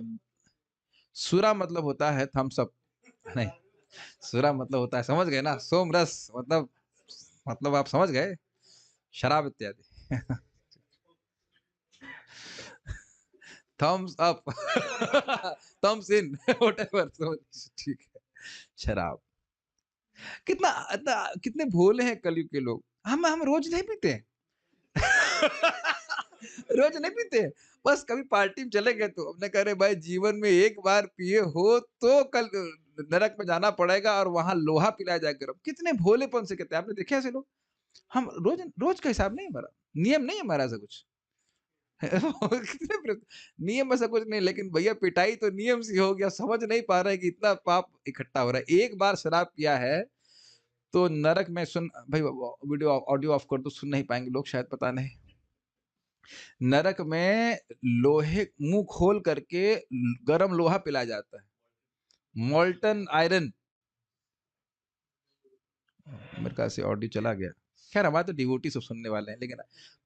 सुरा मतलब होता है थम्स अप, नहीं, सुरा मतलब होता है, समझ गए ना, सोम रस, मतलब आप समझ गए, शराब इत्यादि। थम्स अप, थम्स इन, व्हाटएवर, ठीक है, शराब। कितने भोले हैं कलयुग के लोग। हम रोज नहीं पीते। रोज नहीं पीते, बस कभी पार्टी में चले गए तो हमने कह रहे भाई जीवन में एक बार पिए हो तो कल नरक में जाना पड़ेगा और वहां लोहा पिलाया जाएगा गर्म। कितने भोलेपन से कहते हैं, आपने देखे ऐसे लोग? हम रोज रोज का हिसाब नहीं हमारा, नियम नहीं हमारा ऐसा कुछ। नियम ऐसा कुछ नहीं, लेकिन भैया पिटाई तो नियम से हो गया। समझ नहीं पा रहे कि इतना पाप इकट्ठा हो रहा है। एक बार शराब पिया है तो नरक में सुन भाई, वीडियो ऑडियो ऑफ कर दो, सुन नहीं पाएंगे लोग शायद, पता नहीं। नरक में लोहे मुंह खोल करके गरम लोहा पिलाया जाता है, मोल्टन आयरन। मेरे ख्याल से ऑडियो चला गया। खैर हमारे तो डिवोटी सब सुनने वाले हैं, लेकिन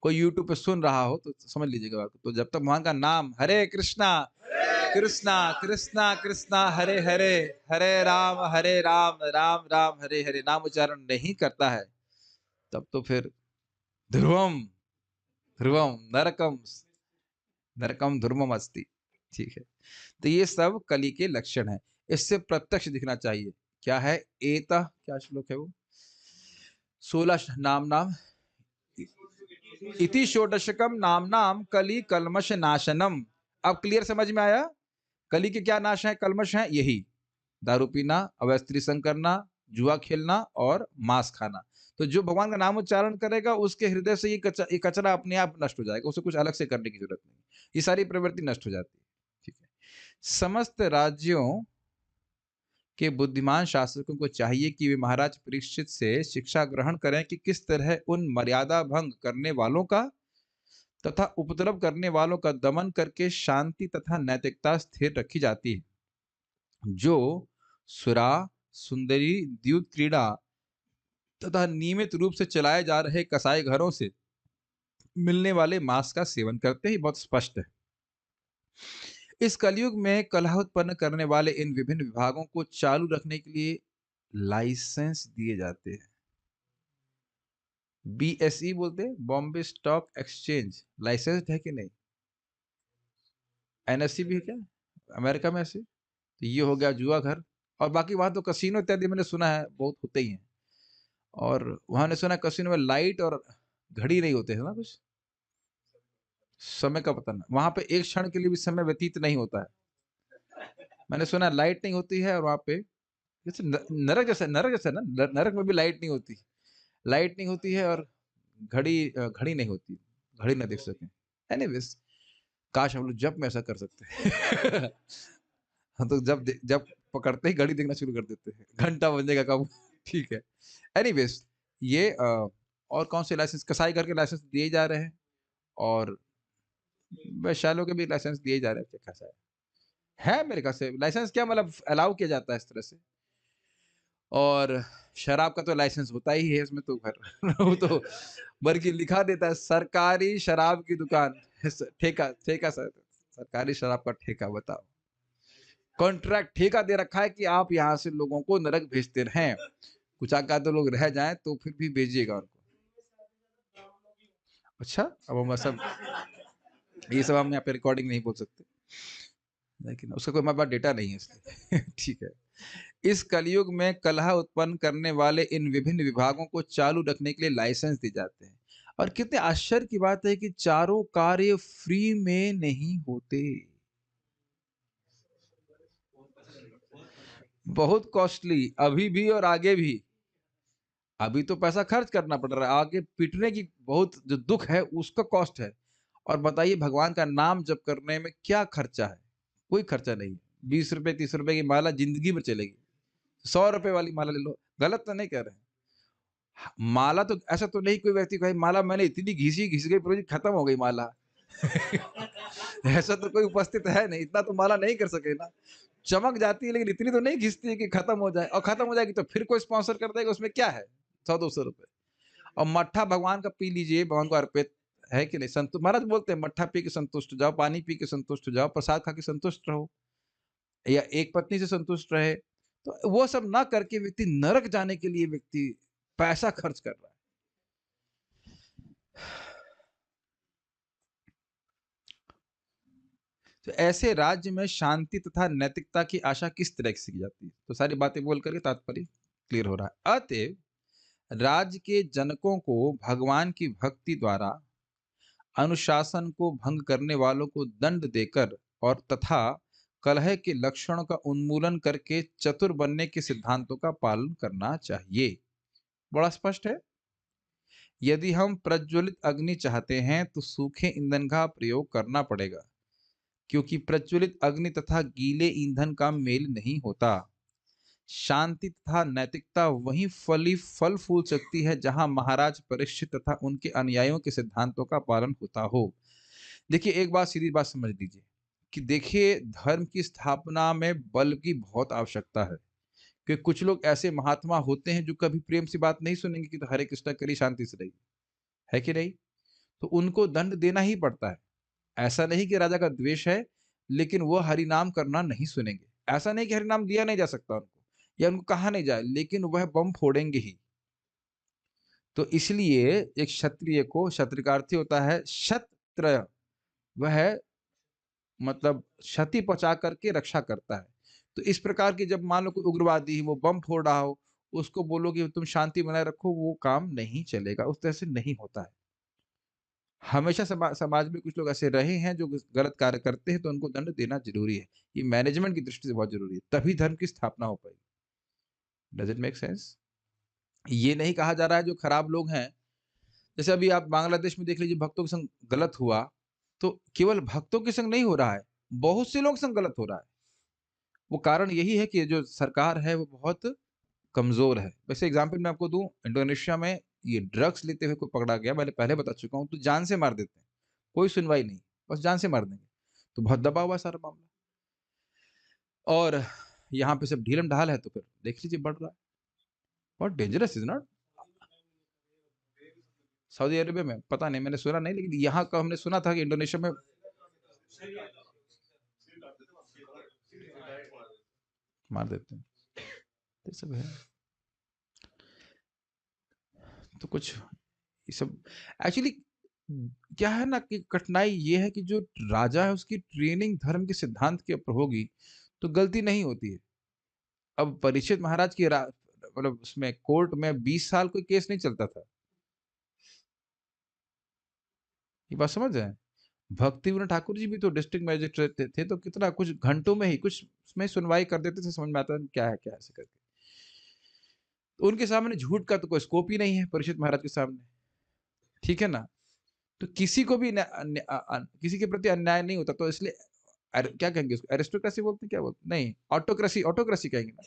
कोई यूट्यूब पे सुन रहा हो तो समझ लीजिएगा बात। तो जब तक भगवान का नाम हरे कृष्णा कृष्णा कृष्णा कृष्णा हरे हरे, हरे राम राम राम हरे हरे नाम उच्चारण नहीं करता है, तब तो फिर ध्रुवम ध्रुवम नरकम नरकम ध्रुवम अस्ति। ठीक है। तो ये सब कली के लक्षण है, इससे प्रत्यक्ष दिखना चाहिए। क्या है? एता, क्या श्लोक है वो? 16 नाम नाम इति षोडशकम नाम नाम कली कलमश नाशनम। अब क्लियर समझ में आया? कली के क्या नाश है, कलमश है? यही दारू पीना, अवैध स्त्री संग करना, जुआ खेलना और मांस खाना। तो जो भगवान का नाम उच्चारण करेगा उसके हृदय से ये कचरा अपने आप नष्ट हो जाएगा, उसे कुछ अलग से करने की जरूरत नहीं, ये सारी प्रवृत्ति नष्ट हो जाती है। ठीक है। समस्त राज्यों के बुद्धिमान शासकों को चाहिए कि वे महाराज परीक्षित से शिक्षा ग्रहण करें कि किस तरह उन मर्यादा भंग करने वालों का तथा उपद्रव करने वालों का दमन करके शांति तथा नैतिकता स्थिर रखी जाती है। जो सुरा, सुंदरी, द्यूत क्रीड़ा तथा नियमित रूप से चलाए जा रहे कसाई घरों से मिलने वाले मांस का सेवन करते ही बहुत स्पष्ट है। इस कलयुग में कलह उत्पन्न करने वाले इन विभिन्न विभागों को चालू रखने के लिए लाइसेंस दिए जाते हैं। BSE बोलते हैं, बॉम्बे स्टॉक एक्सचेंज, लाइसेंस है कि नहीं? NSE भी है क्या अमेरिका में ऐसे? तो ये हो गया जुआ घर। और बाकी वहां तो कसिनो इत्यादि मैंने सुना है बहुत होते ही हैं। और वहां ने सुना कसिनो में लाइट और घड़ी नहीं होते है ना, कुछ समय का पता ना, वहां पे एक क्षण के लिए भी समय व्यतीत नहीं होता है। मैंने सुना लाइट नहीं होती है, और वहां पे जैसे नरक जैसा ना, नरक में भी लाइट नहीं होती, लाइट नहीं होती है, और घड़ी नहीं होती, घड़ी ना देख सके। एनीवेज, काश हम लोग जब में ऐसा कर सकते हैं। हम तो जब पकड़ते ही घड़ी देखना शुरू कर देते हैं, घंटा बजेगा कब। ठीक है। एनीवेज, ये और कौन से लाइसेंस, कसाई घर के लाइसेंस दिए जा रहे हैं और वैश्यालयों के भी लाइसेंस दिए जा रहे हैं, अच्छा खासा है मेरे ख्याल से। लाइसेंस क्या मतलब अलाउ किया जाता है इस तरह से। और शराब का तो लाइसेंस होता ही है इसमें तो खैर वो तो बल्कि लिखा देता है सरकारी शराब की दुकान, ठेका ठेका सरकारी शराब का ठेका, बताओ। कॉन्ट्रैक्ट ठेका दे रखा है कि आप यहाँ से लोगों को नरक भेजते रहें, कुछ आका तो लोग रह जाएं तो फिर भी भेजिएगा उनको। अच्छा, अब हम सब ये सब हम यहाँ पे रिकॉर्डिंग नहीं बोल सकते, लेकिन उसका कोई हमारे पास डेटा नहीं है इसलिए ठीक है। इस कलयुग में कलह उत्पन्न करने वाले इन विभिन्न विभागों को चालू रखने के लिए लाइसेंस दिए जाते हैं। और कितने आश्चर्य की बात है कि चारों कार्य फ्री में नहीं होते, बहुत कॉस्टली, अभी भी और आगे भी। अभी तो पैसा खर्च करना पड़ रहा है, आगे पिटने की बहुत जो दुख है उसका कॉस्ट है। और बताइए भगवान का नाम जप करने में क्या खर्चा है? कोई खर्चा नहीं है। 20 रुपए 30 रुपए की माला जिंदगी में चलेगी, 100 रुपए वाली माला ले लो, गलत तो नहीं कह रहे हैं। माला तो ऐसा तो नहीं कोई व्यक्ति कहे माला मैंने इतनी घिसी घिस गई पूरी खत्म हो गई माला ऐसा तो कोई उपस्थित है नहीं, इतना तो माला नहीं कर सके ना। चमक जाती है लेकिन इतनी तो नहीं घिसती है कि खत्म हो जाए, और खत्म हो जाएगी तो फिर कोई स्पॉन्सर कर देगा, उसमें क्या है 100-200 रुपए। और मट्ठा भगवान का पी लीजिए, भगवान को अर्पित है कि नहीं। संत महाराज बोलते हैं मट्ठा पी के संतुष्ट हो जाओ, पानी पी के संतुष्ट हो जाओ, प्रसाद खा के संतुष्ट रहो, या एक पत्नी से संतुष्ट रहे। तो वो सब ना करके व्यक्ति नरक जाने के लिए व्यक्ति पैसा खर्च कर रहा है। तो ऐसे राज्य में शांति तथा नैतिकता की आशा किस तरह से की जाती है? तो सारी बातें बोल करके तात्पर्य क्लियर हो रहा है। अतएव राज्य के जनकों को भगवान की भक्ति द्वारा अनुशासन को भंग करने वालों को दंड देकर और तथा कलह के लक्षणों का उन्मूलन करके चतुर बनने के सिद्धांतों का पालन करना चाहिए। बड़ा स्पष्ट है। यदि हम प्रज्वलित अग्नि चाहते हैं तो सूखे ईंधन का प्रयोग करना पड़ेगा, क्योंकि प्रज्वलित अग्नि तथा गीले ईंधन का मेल नहीं होता। शांति तथा नैतिकता वहीं फल फूल सकती है जहां महाराज परीक्षित तथा उनके अनुयायियों के सिद्धांतों का पालन होता हो। देखिए एक बात, सीधी बात समझ लीजिए कि देखिए धर्म की स्थापना में बल की बहुत आवश्यकता है, कि कुछ लोग ऐसे महात्मा होते हैं जो कभी प्रेम से बात नहीं सुनेंगे कि तो हरे कृष्णा करी शांति से रही, है कि नहीं। तो उनको दंड देना ही पड़ता है। ऐसा नहीं कि राजा का द्वेष है लेकिन वो हरि नाम करना नहीं सुनेंगे, ऐसा नहीं कि हरि नाम दिया नहीं जा सकता उनको या उनको कहा नहीं जाए, लेकिन वह बम फोड़ेंगे ही। तो इसलिए एक क्षत्रिय को, क्षत्रिय का अर्थ होता है क्षत्र, वह मतलब क्षति पहुंचा करके रक्षा करता है। तो इस प्रकार की जब मान लो कोई उग्रवादी वो बम फोड़ रहा हो, उसको बोलो कि तुम शांति बनाए रखो, वो काम नहीं चलेगा, उस तरह से नहीं होता है। हमेशा समाज में कुछ लोग ऐसे रहे हैं जो गलत कार्य करते हैं, तो उनको दंड देना जरूरी है। ये मैनेजमेंट की दृष्टि से बहुत जरूरी है, तभी धर्म की स्थापना हो पाएगी। Does it make sense? ये नहीं कहा जा रहा है जो खराब लोग हैं, जैसे अभी आप बांग्लादेश में देख लीजिए, भक्तों के संग गलत हुआ, तो केवल भक्तों के संग नहीं हो रहा है, बहुत से लोग संग गलत हो रहा है। वो कारण यही है कि जो सरकार है वो बहुत कमजोर है। वैसे एग्जाम्पल मैं आपको दूं, इंडोनेशिया में ये ड्रग्स लेते हुए कोई पकड़ा गया, मैंने पहले बता चुका हूं, तो जान से मार देते हैं, कोई सुनवाई नहीं, बस जान से मार देंगे। तो बहुत दबा हुआ है सारा मामला, और यहाँ पे सब ढीलम ढाल है, तो फिर देख लीजिए बढ़ रहा है। बहुत dangerous is not? Saudi Arabia में पता नहीं, मैंने सुना नहीं, लेकिन यहाँ का हमने सुना था कि इंडोनेशिया में मार देते हैं, तो सब है। तो कुछ ये सब एक्चुअली क्या है ना कि कठिनाई ये है कि जो राजा है उसकी ट्रेनिंग धर्म के सिद्धांत के ऊपर होगी तो गलती नहीं होती है। अब परीक्षित महाराज की मतलब उसमें कोर्ट में 20 साल कोई केस नहीं चलता था, ये बात समझ रहे हैं। भक्ति विनोद ठाकुर जी भी तो डिस्ट्रिक्ट मजिस्ट्रेट थे, तो कितना कुछ घंटों में ही कुछ उसमें सुनवाई कर देते थे, समझ में आता क्या है क्या ऐसे करके। तो उनके सामने झूठ का तो कोई स्कोप ही नहीं है परीक्षित महाराज के सामने, ठीक है ना। तो किसी को भी किसी के प्रति अन्याय नहीं होता, तो इसलिए क्या कहेंगे उसको, एरिस्टोक्रेसी बोलते हैं, क्या बोलते हैं, नहीं ऑटोक्रेसी, ऑटोक्रेसी कहेंगे ना।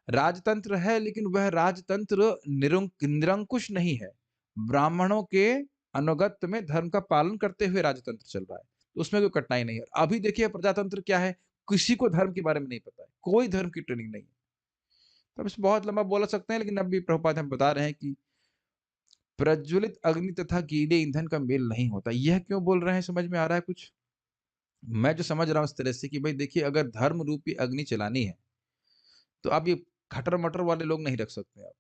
राजतंत्र है लेकिन वह राजतंत्र निरंकुश नहीं है, ब्राह्मणों के अनुगत्य में धर्म का पालन करते हुए राजतंत्र चल रहा है, तो उसमें कोई कठिनाई नहीं है। अभी देखिए प्रजातंत्र क्या है, किसी को धर्म के बारे में नहीं पता है, कोई धर्म की ट्रेनिंग नहीं है। तो अब इसे बहुत लंबा बोल सकते हैं, लेकिन अभी प्रभुपाद हम बता रहे हैं कि प्रज्वलित अग्नि तथा गीले ईंधन का मेल नहीं होता। यह क्यों बोल रहे हैं, समझ में आ रहा है कुछ? मैं जो समझ रहा हूँ इस तरह से कि भाई देखिए, अगर धर्म रूपी अग्नि चलानी है तो आप ये खटर मटर वाले लोग नहीं रख सकते आप।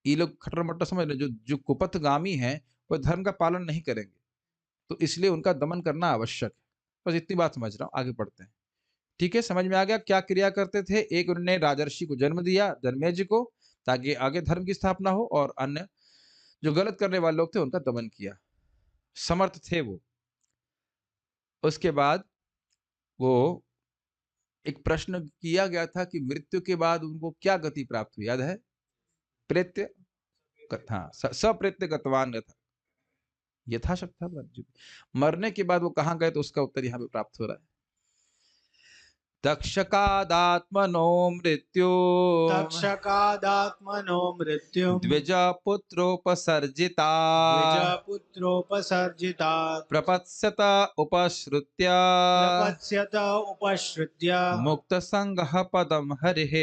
ये लोग खटर मटर समझ रहे, जो जो कुपथगामी हैं वो धर्म का पालन नहीं करेंगे, तो इसलिए उनका दमन करना आवश्यक है। बस इतनी बात समझ रहा हूँ, आगे बढ़ते हैं। ठीक है, समझ में आ गया क्या क्रिया करते थे? एक, उन्होंने राजर्षि को जन्म दिया, जन्मेजय को, ताकि आगे धर्म की स्थापना हो, और अन्य जो गलत करने वाले लोग थे उनका दमन किया, समर्थ थे वो। उसके बाद वो एक प्रश्न किया गया था कि मृत्यु के बाद उनको क्या गति प्राप्त हुई, याद है? प्रेत्य कथा, सप्रेत्य गतवान गथा, यथाशक्ति था। मरने के बाद वो कहाँ गए, तो उसका उत्तर यहाँ पे प्राप्त हो रहा है। तक्षकादात्मनो मृत्यु तक्षकादात्मनो मृत्युं द्विजपुत्रोपसर्जिता द्विजपुत्रोपसर्जितात् प्रपत्स्यत उपश्रुत्य प्रपत्स्यत उपश्रुत्य मुक्तसंगः पदं हरिः।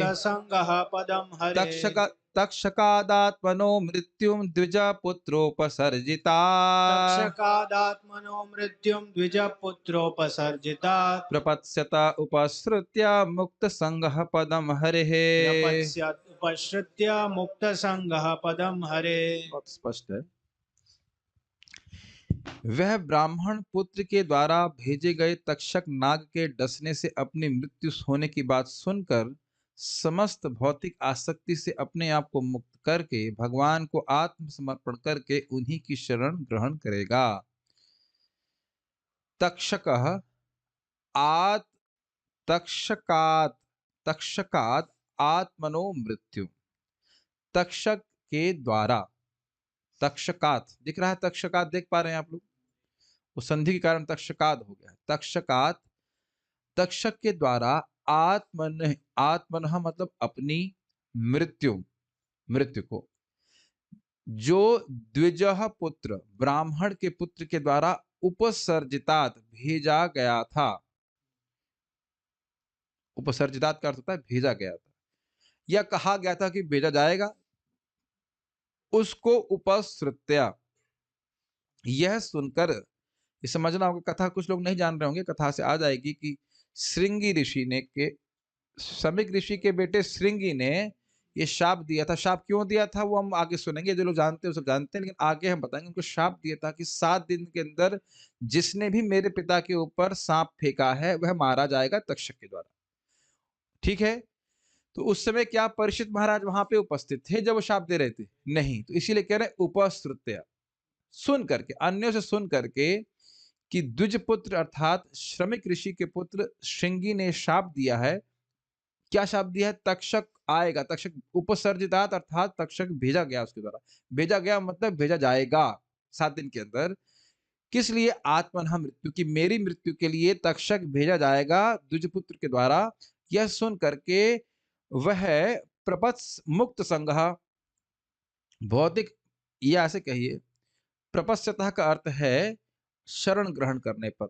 मुक्तसंगः पदं हरेः। तक्षकादात्मनो मृत्युं द्विजपुत्रोपसर्जिता तक्षकादात्मनो मृत्युं द्विजपुत्रोपसर्जितात् प्रपत्स्यत उपश्रुत्य मुक्तसंगः पदं हरिः। प्रपत्स्यत उपश्रुत्य मुक्तसंगः पदं हरेः। बहुत स्पष्ट है। वह ब्राह्मण पुत्र के द्वारा भेजे गए तक्षक नाग के डसने से अपनी मृत्यु होने की बात सुनकर समस्त भौतिक आसक्ति से अपने आप को मुक्त करके भगवान को आत्मसमर्पण करके उन्हीं की शरण ग्रहण करेगा। तक्षकः आत तक्षकात तक्षकात आत्मनो मृत्यु, तक्षक के द्वारा, तक्षकात दिख रहा है, तक्षकात देख पा रहे हैं आप लोग? वो संधि के कारण तक्षकात हो गया है। तक्षकात, तक्षक के द्वारा आत्मन, आत्मनः मतलब अपनी मृत्यु, मृत्यु को, जो द्विजः पुत्र ब्राह्मण के पुत्र के द्वारा उपसर्जितात भेजा गया था। उपसर्जितात का अर्थ होता है भेजा गया था, या कहा गया था कि भेजा जाएगा, उसको उपसृत्या, यह सुनकर, ये समझना होगा, कथा कुछ लोग नहीं जान रहे होंगे, कथा से आ जाएगी कि श्रृंगी ऋषि ने के समिक ऋषि के बेटे श्रृंगी ने ये शाप दिया था। शाप क्यों दिया था वो हम आगे सुनेंगे, जो लोग जानते हैं वो सब जानते हैं, लेकिन आगे हम बताएंगे। उनको शाप दिया था कि 7 दिन के अंदर जिसने भी मेरे पिता के ऊपर सांप फेंका है वह मारा जाएगा तक्षक के द्वारा। ठीक है, तो उस समय क्या परीक्षित महाराज वहां पे उपस्थित थे जब वो शाप दे रहे थे? नहीं, तो इसीलिए कह रहे हैं उपश्रुत्य, सुन करके, अन्यों से सुन करके कि द्विजपुत्र अर्थात श्रमिक ऋषि के पुत्र श्रृंगी ने शाप दिया है। क्या शाप दिया है? तक्षक आएगा, तक्षक उपसर्जितात अर्थात तक्षक भेजा गया, उसके द्वारा भेजा गया मतलब भेजा जाएगा 7 दिन के अंदर। किस लिए? आत्मनः मृत्यु की, मेरी मृत्यु के लिए तक्षक भेजा जाएगा द्विजपुत्र के द्वारा। यह सुन करके वह प्रपत्स मुक्त संगः, भौतिक, या ऐसे कहिए प्रपस्यतः का अर्थ है शरण ग्रहण करने पर,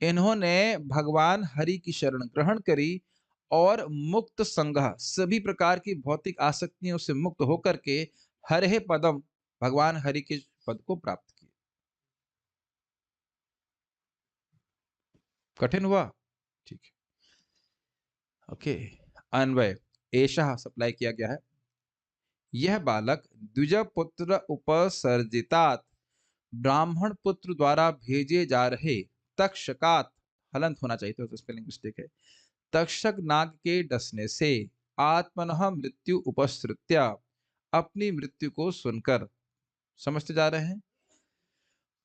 इन्होंने भगवान हरि की शरण ग्रहण करी और मुक्त संगः, सभी प्रकार की भौतिक आसक्तियों से मुक्त होकर के हरे पदम, भगवान हरि के पद को प्राप्त किए। कठिन हुआ? ठीक है, ओके। अन्वय एषः सप्लाई किया गया है। यह बालक द्विजपुत्र उपसर्जितात, ब्राह्मण पुत्र द्वारा भेजे जा रहे तक्षकात, हलंत होना चाहिए तो स्पेलिंग मिस्टेक है, तक्षक नाग के डसने से आत्मनः मृत्यु उपसृत्या, अपनी मृत्यु को सुनकर, समझते जा रहे हैं,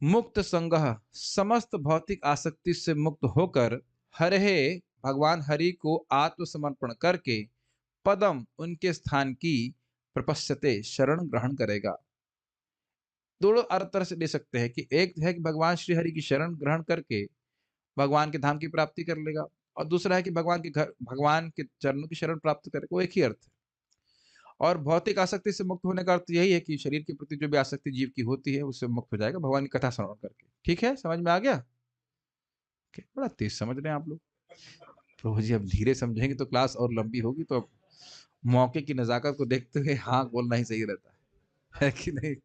मुक्त संगः, समस्त भौतिक आसक्ति से मुक्त होकर, हरे, भगवान हरि को आत्मसमर्पण करके, पदम, उनके स्थान की, प्रपश्यते, शरण ग्रहण करेगा। दोनों अर्थ तरह से ले सकते हैं कि एक है कि भगवान श्री हरि की शरण ग्रहण करके भगवान के धाम की प्राप्ति कर लेगा, और दूसरा है कि भगवान के घर, भगवान के चरणों की शरण प्राप्त करेगा। वो एक ही अर्थ है। और भौतिक आसक्ति से मुक्त होने का अर्थ यही है कि शरीर के प्रति जो भी आसक्ति जीव की होती है, उससे मुक्त हो जाएगा भगवान की कथा श्रवण करके। ठीक है, समझ में आ गया? बड़ा तेज समझ रहे हैं आप लोग। प्रभु जी अब धीरे समझेंगे तो क्लास और लंबी होगी, तो अब मौके की नजाकत को देखते हुए हाँ बोलना ही सही रहता है कि नहीं?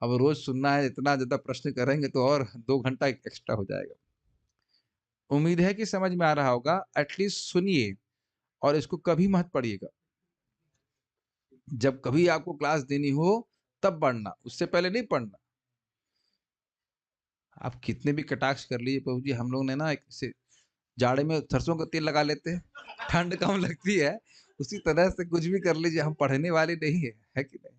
अब रोज सुनना है, इतना ज्यादा प्रश्न करेंगे तो और 2 घंटा एक्स्ट्रा हो जाएगा। उम्मीद है कि समझ में आ रहा होगा। एटलीस्ट सुनिए और इसको कभी मत पढ़िएगा। जब कभी आपको क्लास देनी हो तब पढ़ना, उससे पहले नहीं पढ़ना। आप कितने भी कटाक्ष कर लीजिए प्रभु जी, हम लोग ने ना एक से जाड़े में सरसों का तेल लगा लेते हैं, ठंड कम लगती है, उसी तरह से कुछ भी कर लीजिए, हम पढ़ने वाले नहीं है कि नहीं?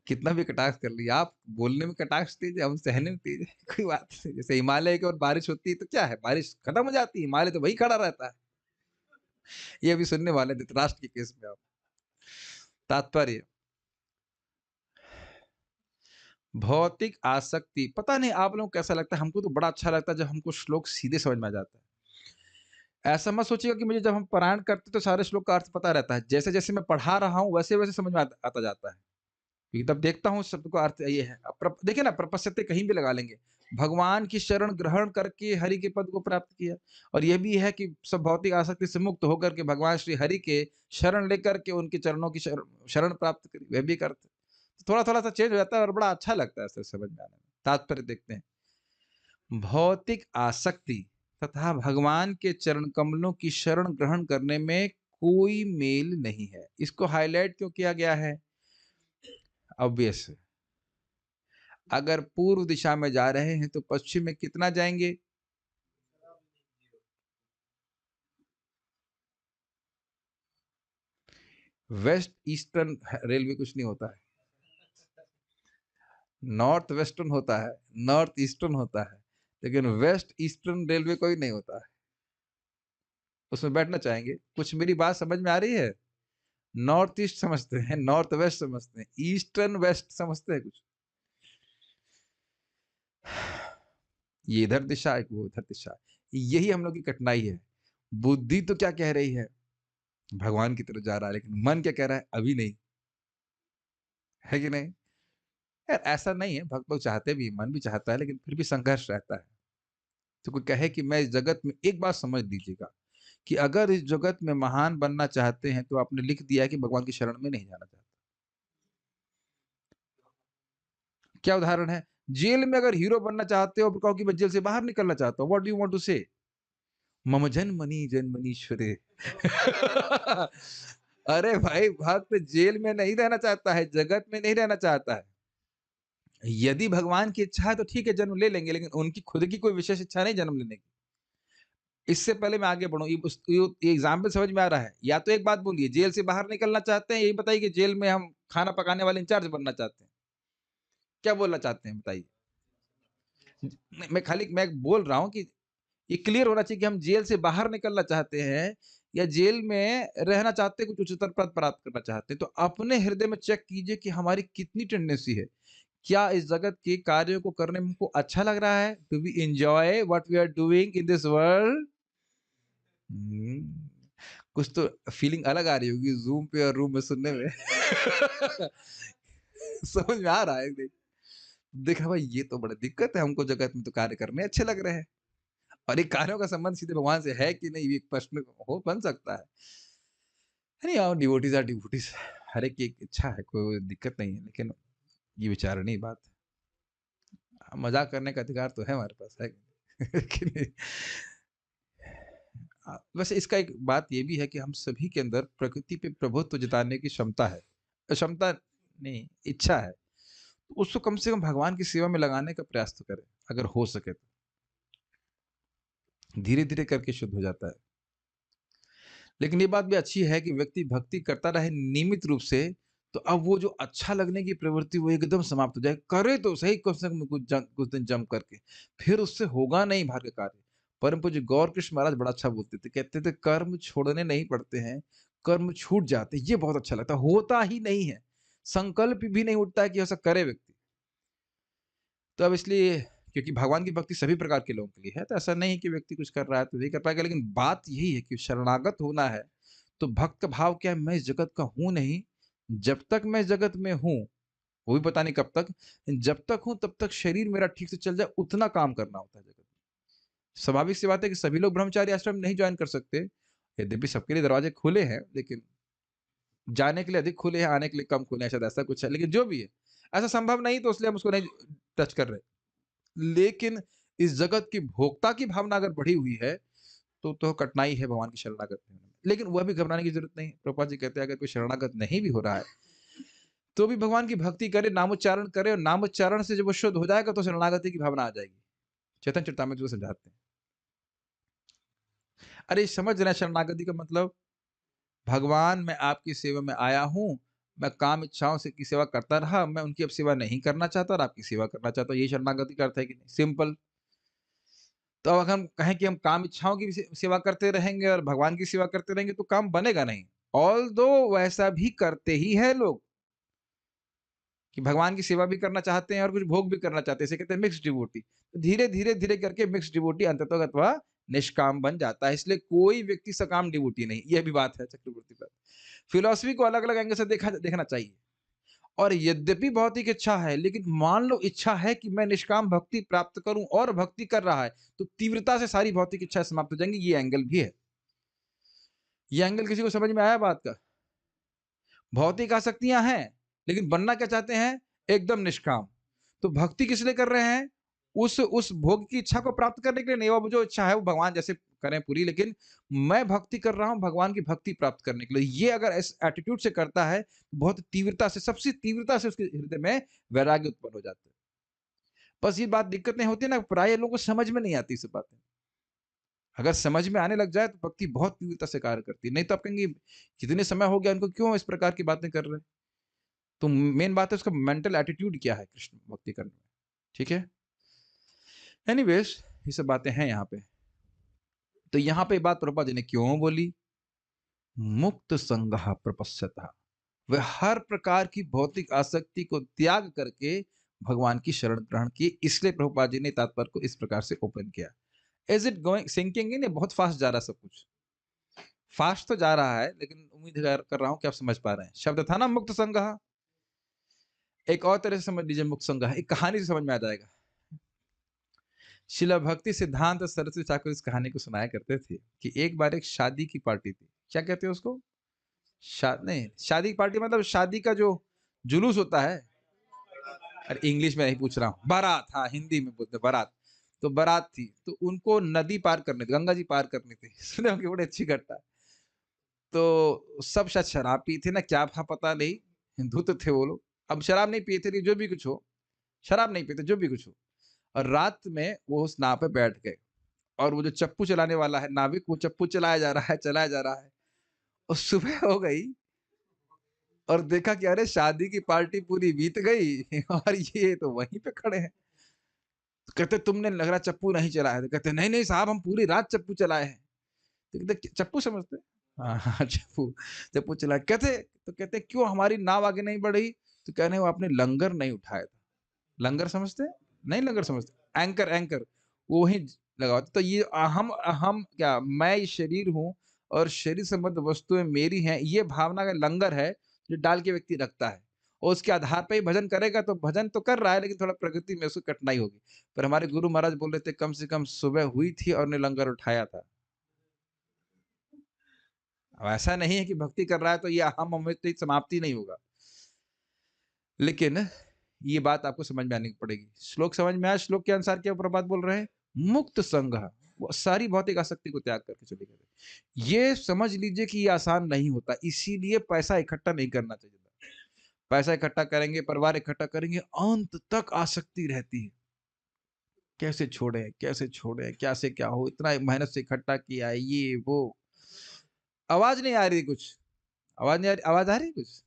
कितना भी कटाक्ष कर लीजिए, आप बोलने में कटाक्ष तेज है, हम सहने में तेज है, कोई बात नहीं। जैसे हिमालय की ओर बारिश होती है तो क्या है, बारिश खत्म हो जाती है, हिमालय तो वही खड़ा रहता है। ये अभी सुनने वाले धृतराष्ट्र के केस में। आप तात्पर्य, भौतिक आसक्ति, पता नहीं आप लोगों को कैसा लगता है, हमको तो बड़ा अच्छा लगता है जब हमको श्लोक सीधे समझ में आ जाता है। ऐसा मत सोचिएगा कि मुझे जब हम पारायण करते तो सारे श्लोक का अर्थ पता रहता है। जैसे जैसे मैं पढ़ा रहा हूँ वैसे वैसे समझ में आता जाता है, क्योंकि तब देखता हूँ शब्द का अर्थ ये है। देखिए ना, प्रपश्यते कहीं भी लगा लेंगे, भगवान की शरण ग्रहण करके हरि के पद को प्राप्त किया। और यह भी है कि सब भौतिक आसक्ति से मुक्त होकर के भगवान श्री हरि के शरण लेकर के उनके चरणों की शरण प्राप्त करी, वह भी करते। तो थोड़ा थोड़ा सा चेंज हो जाता है और बड़ा अच्छा लगता है समझ में आने में। तात्पर्य देखते हैं, भौतिक आसक्ति तथा भगवान के चरण कमलों की शरण ग्रहण करने में कोई मेल नहीं है। इसको हाईलाइट क्यों किया गया है? ऑब्वियस है, अगर पूर्व दिशा में जा रहे हैं तो पश्चिम में कितना जाएंगे? वेस्ट ईस्टर्न रेलवे कुछ नहीं होता है, नॉर्थ वेस्टर्न होता है, नॉर्थ ईस्टर्न होता है, लेकिन वेस्ट ईस्टर्न रेलवे कोई नहीं होता है। उसमें बैठना चाहेंगे? कुछ मेरी बात समझ में आ रही है? नॉर्थ ईस्ट समझते हैं, नॉर्थ वेस्ट समझते हैं, ईस्टर्न वेस्ट समझते हैं कुछ? ये इधर दिशा है, वो उधर दिशा है। यही हम लोग की कठिनाई है। बुद्धि तो क्या कह रही है, भगवान की तरफ जा रहा है, लेकिन मन क्या कह रहा है, अभी नहीं। है कि नहीं? यार ऐसा नहीं है, भक्त लोग चाहते भी, मन भी चाहता है, लेकिन फिर भी संघर्ष रहता है। तो कोई कहे कि मैं इस जगत में, एक बात समझ लीजिएगा कि अगर इस जगत में महान बनना चाहते हैं तो आपने लिख दिया है कि भगवान की शरण में नहीं जाना चाहता। क्या उदाहरण है? जेल में अगर हीरो बनना चाहते हो, कहो कि मैं जेल से बाहर निकलना चाहता हूँ, what do you want to say? मम जन्मनि जन्मनीश्वरे। अरे भाई, भक्त जेल में नहीं रहना चाहता है, जगत में नहीं रहना चाहता है। यदि भगवान की इच्छा है तो ठीक है, जन्म ले लेंगे, लेकिन उनकी खुद की कोई विशेष इच्छा नहीं जन्म लेने की। इससे पहले मैं आगे बढ़ूं, ये एग्जाम्पल समझ में आ रहा है? या तो एक बात बोलिए, जेल से बाहर निकलना चाहते हैं, यही बताइए कि जेल में हम खाना पकाने वाले इंचार्ज बनना चाहते हैं, क्या बोलना चाहते हैं बताइए? मैं बोल रहा हूं कि ये क्लियर होना चाहिए कि हम जेल से बाहर निकलना चाहते हैं या जेल में रहना चाहते हैं, कुछ उच्चतर पद प्राप्त करना चाहते हैं। तो अपने हृदय में चेक कीजिए कि हमारी कितनी टेंडेंसी है। क्या इस जगत के कार्यों को करने में हमको अच्छा लग रहा है? Do we enjoy what we are doing in this world? कुछ तो फीलिंग अलग आ रही होगी जूम पे और रूम में सुनने में। समझ में आ रहा है? देखा भाई, ये तो बड़ी दिक्कत है, हमको जगत में तो कार्य करने अच्छे लग रहे हैं, और ये कार्यों का संबंध सीधे भगवान से है कि नहीं, ये एक प्रश्न हो बन सकता है। नहीं, और डिवोटीज आर डिवोटीज, हर एक की एक इच्छा है, कोई दिक्कत नहीं है, लेकिन ये विचारणीय बात है। मजाक करने का अधिकार तो है हमारे पास, है कि नहीं? वैसे इसका एक बात ये भी है कि हम सभी के अंदर प्रकृति पे प्रभुत्व जताने की क्षमता है, क्षमता नहीं, इच्छा है। तो उसको कम से कम भगवान की सेवा में लगाने का प्रयास तो करें, अगर हो सके तो। धीरे धीरे करके शुद्ध हो जाता है। लेकिन ये बात भी अच्छी है कि व्यक्ति भक्ति करता रहे नियमित रूप से, तो अब वो जो अच्छा लगने की प्रवृत्ति वो एकदम समाप्त हो जाए। करे तो सही कम से कम कुछ दिन जम करके, फिर उससे होगा नहीं भाग्य कार्य। परम पूज्य गौर कृष्ण महाराज बड़ा अच्छा बोलते थे, कहते थे कर्म छोड़ने नहीं पड़ते हैं, कर्म छूट जाते। ये बहुत अच्छा लगता, होता ही नहीं है, संकल्प भी नहीं उठता है कि ऐसा करे व्यक्ति। तो अब इसलिए, क्योंकि भगवान की भक्ति सभी प्रकार के लोगों के लिए है, तो ऐसा नहीं है कि व्यक्ति कुछ कर रहा है तो नहीं कर पाएगा। लेकिन बात यही है कि शरणागत होना है, तो भक्त का भाव क्या है, मैं इस जगत का हूं नहीं, जब तक मैं जगत में हूँ, वो भी पता नहीं कब तक, जब तक हूँ तब तक शरीर मेरा ठीक से चल जाए उतना काम करना होता है जगत में। स्वाभाविक सी बात है कि सभी लोग ब्रह्मचारी आश्रम नहीं ज्वाइन कर सकते, यद्यपि सबके लिए दरवाजे खुले हैं, लेकिन जाने के लिए अधिक खुले हैं, आने के लिए कम खुले हैं, शायद ऐसा कुछ है। लेकिन जो भी है, ऐसा संभव नहीं तो इसलिए हम उसको नहीं टच कर रहे। लेकिन इस जगत की भोक्ता की भावना अगर बढ़ी हुई है, तो कठिनाई है भगवान की शरणागत होने में। लेकिन वह भी घबराने की जरूरत नहीं। प्रभुपाद जी कहते हैं अगर कोई शरणागत नहीं भी हो रहा है, तो भी भगवान की भक्ति करे, नामोच्चारण करे, और नामोच्चारण से जब वो शुद्ध हो जाएगा तो शरणागति की भावना आ जाएगी। चेतन चरितामृत में समझाते हैं। अरे समझ रहे हैं शरणागति का मतलब? भगवान मैं आपकी सेवा में आया हूँ, मैं काम इच्छाओं से की सेवा करता रहा, मैं उनकी अब सेवा नहीं करना चाहता और आपकी सेवा करना चाहता हूँ। यही शरणागति का अर्थ है कि नहीं? सिंपल। तो अब अगर हम कहें कि हम काम इच्छाओं की भी सेवा करते रहेंगे और भगवान की सेवा करते रहेंगे तो काम बनेगा नहीं। ऑल्दो वैसा भी करते ही है लोग कि भगवान की सेवा भी करना चाहते हैं और कुछ भोग भी करना चाहते हैं। इसे कहते हैं मिक्स्ड डिवोटी। तो धीरे-धीरे करके मिक्स्ड डिवोटी अंततः अथवा निष्काम बन जाता है। इसलिए कोई व्यक्ति सकाम डिवोटी नहीं। यह भी बात है चक्रवर्ती पर। फिलॉसफी को अलग-अलग एंगल से देखना चाहिए। और यद्यपि भौतिक इच्छा है, लेकिन मान लो इच्छा है कि मैं निष्काम भक्ति प्राप्त करूं और भक्ति कर रहा है, तो तीव्रता से सारी भौतिक इच्छाएं समाप्त हो जाएंगी। ये एंगल भी है। ये एंगल किसी को समझ में आया बात का? भौतिक आसक्तियां हैं, लेकिन बनना क्या चाहते हैं? एकदम निष्काम। तो भक्ति किस लिए कर रहे हैं? उस भोग की इच्छा को प्राप्त करने के लिए नहीं। वो जो इच्छा है वो भगवान जैसे करें पूरी, लेकिन मैं भक्ति कर रहा हूं भगवान की भक्ति प्राप्त करने के लिए। ये अगर इस एटीट्यूड से करता है, बहुत तीव्रता से, सबसे तीव्रता से उसके हृदय में वैराग्य उत्पन्न हो जाता है। बस ये बात दिक्कतें होती है ना, प्राय लोगों को समझ में नहीं आती सब बातें। अगर समझ में आने लग जाए तो भक्ति बहुत तीव्रता से कार्य करती है। नहीं तो आप कहेंगे कितने समय हो गया इनको, क्यों इस प्रकार की बातें कर रहे हैं? तो मेन बात है उसका मेंटल एटीट्यूड क्या है कृष्ण भक्ति करने में। ठीक है, एनीवेज ये सब बातें हैं यहाँ पे। तो यहाँ पे बात प्रभुपाद जी ने क्यों बोली? मुक्त संगः प्रपश्यतः। वह हर प्रकार की भौतिक आसक्ति को त्याग करके भगवान की शरण ग्रहण की। इसलिए प्रभुपाद जी ने तात्पर्य को इस प्रकार से ओपन किया। Is it going sinking in? बहुत फास्ट जा रहा है सब कुछ। फास्ट तो जा रहा है, लेकिन उम्मीद कर रहा हूं कि आप समझ पा रहे हैं। शब्द था ना मुक्त संगः, एक और तरह से समझ लीजिए। मुक्त संगः एक कहानी से समझ में आ जाएगा। शिला भक्ति सिद्धांत सरस्वती ठाकुर इस कहानी को सुनाया करते थे कि एक बार एक शादी की पार्टी थी। क्या कहते हैं उसको? नहीं, शादी की पार्टी मतलब शादी का जो जुलूस होता है। अरे इंग्लिश में नहीं पूछ रहा हूँ, बारात। हाँ हिंदी में बोलते बारात। तो बारात थी, तो उनको नदी पार करनी थी, गंगा जी पार करनी थी। सुने होंगे बड़ी अच्छी घटना। तो सब शायद शराब पी थे ना, क्या था पता नहीं, हिंदू तो थे वो लोग। अब शराब नहीं पिए थे, जो भी कुछ हो, शराब नहीं पीते, जो भी कुछ हो। और रात में वो उस नाव पे बैठ गए, और वो जो चप्पू चलाने वाला है नाविक, वो चप्पू चलाया जा रहा है, चलाया जा रहा है। और सुबह हो गई और देखा कि अरे शादी की पार्टी पूरी बीत गई और ये तो वहीं पे खड़े हैं। तो कहते तुमने लग रहा चप्पू नहीं चलाया? तो कहते नहीं नहीं साहब, हम पूरी रात चप्पू चलाए हैं। तो कहते चप्पू समझते? हाँ हाँ चप्पू, चप्पू चला। कहते क्यों हमारी नाव आगे नहीं बढ़ी? तो कह रहे वो आपने लंगर नहीं उठाया था। लंगर समझते? नहीं लंगर समझते, एंकर, एंकर वो ही लगा। तो ये अहम क्या, मैं शरीर हूँ और शरीर संबद्ध वस्तुएं मेरी हैं, ये भावना का लंगर है जो डाल के व्यक्ति रखता है। और उसके आधार पर ही भजन करेगा। तो भजन तो कर रहा है, लेकिन थोड़ा प्रकृति में उसको कठिनाई होगी। पर हमारे गुरु महाराज बोल रहे थे कम से कम सुबह हुई थी और ने लंगर उठाया था। अब ऐसा नहीं है कि भक्ति कर रहा है तो ये अहम ममत्व समाप्ति नहीं होगा, लेकिन ये बात आपको समझ में आनी पड़ेगी। श्लोक समझ में आया? श्लोक के अनुसार क्या प्रभुपाद बोल रहे हैं? मुक्त संगः, वो सारी भौतिक आसक्ति को त्याग करके चले गए। ये समझ लीजिए कि ये आसान नहीं होता, इसीलिए पैसा इकट्ठा नहीं करना चाहिए। पैसा इकट्ठा करेंगे, परिवार इकट्ठा करेंगे, अंत तक आसक्ति रहती है। कैसे छोड़े, कैसे छोड़े, क्या से क्या हो, इतना मेहनत से इकट्ठा किया है, ये वो। आवाज नहीं आ रही कुछ? आवाज नहीं आ रही? आवाज आ रही कुछ?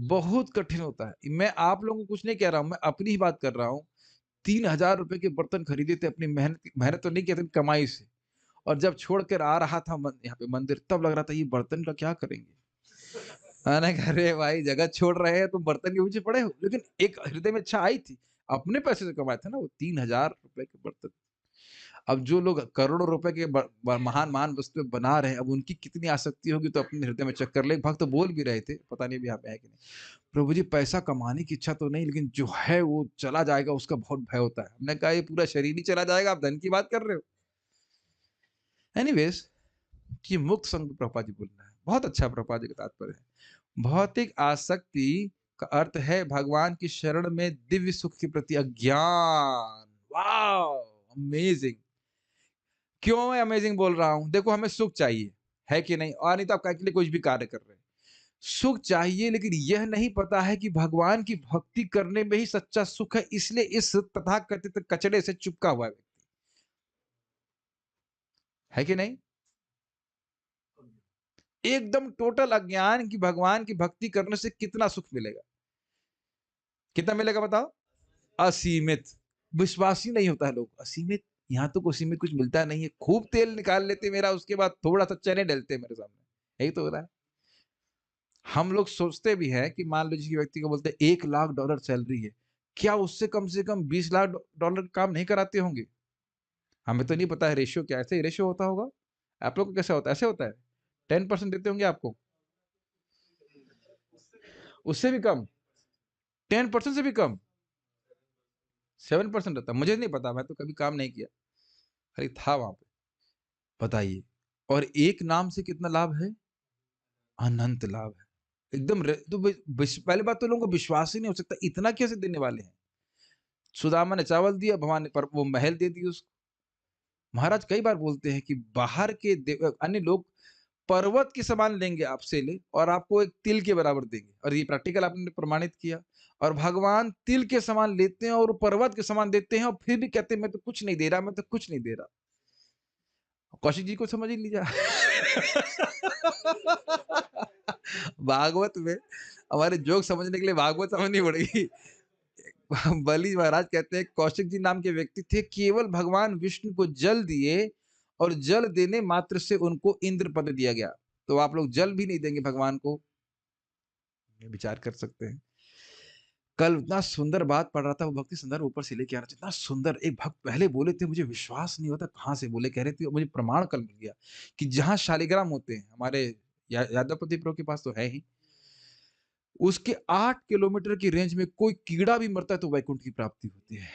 बहुत कठिन होता है। मैं आप लोगों को कुछ नहीं कह रहा हूं, मैं अपनी ही बात कर रहा हूं। 3,000 रुपए के बर्तन खरीदे थे अपनी मेहनत मेहनत तो नहीं किया था, कमाई से। और जब छोड़ कर आ रहा था यहाँ पे मंदिर, तब लग रहा था ये बर्तन का क्या करेंगे। मैंने कहा अरे भाई जगह छोड़ रहे हैं तो बर्तन के पीछे पड़े हो। लेकिन एक हृदय में इच्छा आई थी, अपने पैसे से कमाए थे ना वो 3,000 रुपए के बर्तन। अब जो लोग करोड़ों रुपए के महान महान वस्तुएं बना रहे हैं, अब उनकी कितनी आसक्ति होगी तो अपने हृदय में चेक कर ले। भक्त तो बोल भी रहे थे, पता नहीं अभी यहाँ पे है कि नहीं, प्रभु जी पैसा कमाने की इच्छा तो नहीं, लेकिन जो है वो चला जाएगा उसका बहुत भय होता है। हमने कहा ये पूरा शरीर ही चला जाएगा, आप धन की बात कर रहे हो। एनीवेज, ये मुक्त संग प्रभुपाद जी बोल रहा है, बहुत अच्छा प्रभुपाद जी का तात्पर्य है। भौतिक आसक्ति का अर्थ है भगवान की शरण में दिव्य सुख के प्रति अज्ञान। Wow, amazing. क्यों मैं अमेजिंग बोल रहा हूं? देखो, हमें सुख चाहिए, है कि नहीं? और नहीं तो आप के लिए कुछ भी कार्य कर रहे हैं। सुख चाहिए, लेकिन यह नहीं पता है कि भगवान की भक्ति करने में ही सच्चा सुख है, इसलिए इस तथाकथित कचड़े से चिपका हुआ है व्यक्ति, है कि नहीं? एकदम टोटल अज्ञान कि भगवान की भक्ति करने से कितना सुख मिलेगा। कितना मिलेगा बताओ? असीमित। विश्वास ही नहीं होता है लोग। असीमित, यहाँ तो असीमित कुछ मिलता नहीं है। खूब तेल निकाल लेते मेरा, उसके बाद थोड़ा सा चने डलते मेरे सामने, यही तो हो रहा है। हम लोग सोचते भी हैं कि मान लो किसी व्यक्ति को बोलते हैं $1,00,000 सैलरी है, क्या उससे कम से कम $20,00,000 काम नहीं कराते होंगे? हमें तो नहीं पता है रेशियो क्या, ऐसे ही रेशियो होता होगा। आप लोग को कैसा होता है? ऐसे होता है, 10% देते होंगे आपको, उससे भी कम, 10% से भी कम, 7% रहता। मुझे नहीं पता, मैं तो कभी काम नहीं किया, खाली था वहां पे। बताइए, और एक नाम से कितना लाभ है? अनंत लाभ है। एकदम तो पहली बात तो लोगों को विश्वास ही नहीं हो सकता, इतना कैसे देने वाले हैं। सुदामा ने चावल दिया, भगवान ने पर वो महल दे दी उसको। महाराज कई बार बोलते हैं कि बाहर के अन्य लोग पर्वत के समान लेंगे आपसे ले, और आपको एक तिल के बराबर देंगे, और ये प्रैक्टिकल आपने प्रमाणित किया। और भगवान तिल के समान लेते हैं और पर्वत के समान देते हैं, और फिर भी कहते हैं मैं तो कुछ नहीं दे रहा, मैं तो कुछ नहीं दे रहा। कौशिक जी को समझ ही लीजिए। भागवत में हमारे जोक समझने के लिए भागवत समझनी पड़ेगी। बलि महाराज कहते हैं कौशिक जी नाम के व्यक्ति थे, केवल भगवान विष्णु को जल दिए और जल देने मात्र से उनको इंद्र पद दिया गया। तो आप लोग जल भी नहीं देंगे भगवान को, विचार कर सकते हैं। कल इतना सुंदर बात पढ़ रहा था, वो भक्ति संदर्भ ऊपर से लेके आ रहा था, इतना सुंदर। एक भक्त पहले बोले थे, मुझे विश्वास नहीं होता कहां से बोले, कह रहे थे मुझे प्रमाण कल मिल गया कि जहां शालिग्राम होते हैं हमारे यादवपति प्रभु के पास तो है ही, उसके 8 किलोमीटर की रेंज में कोई कीड़ा भी मरता है तो वैकुंठ की प्राप्ति होती है।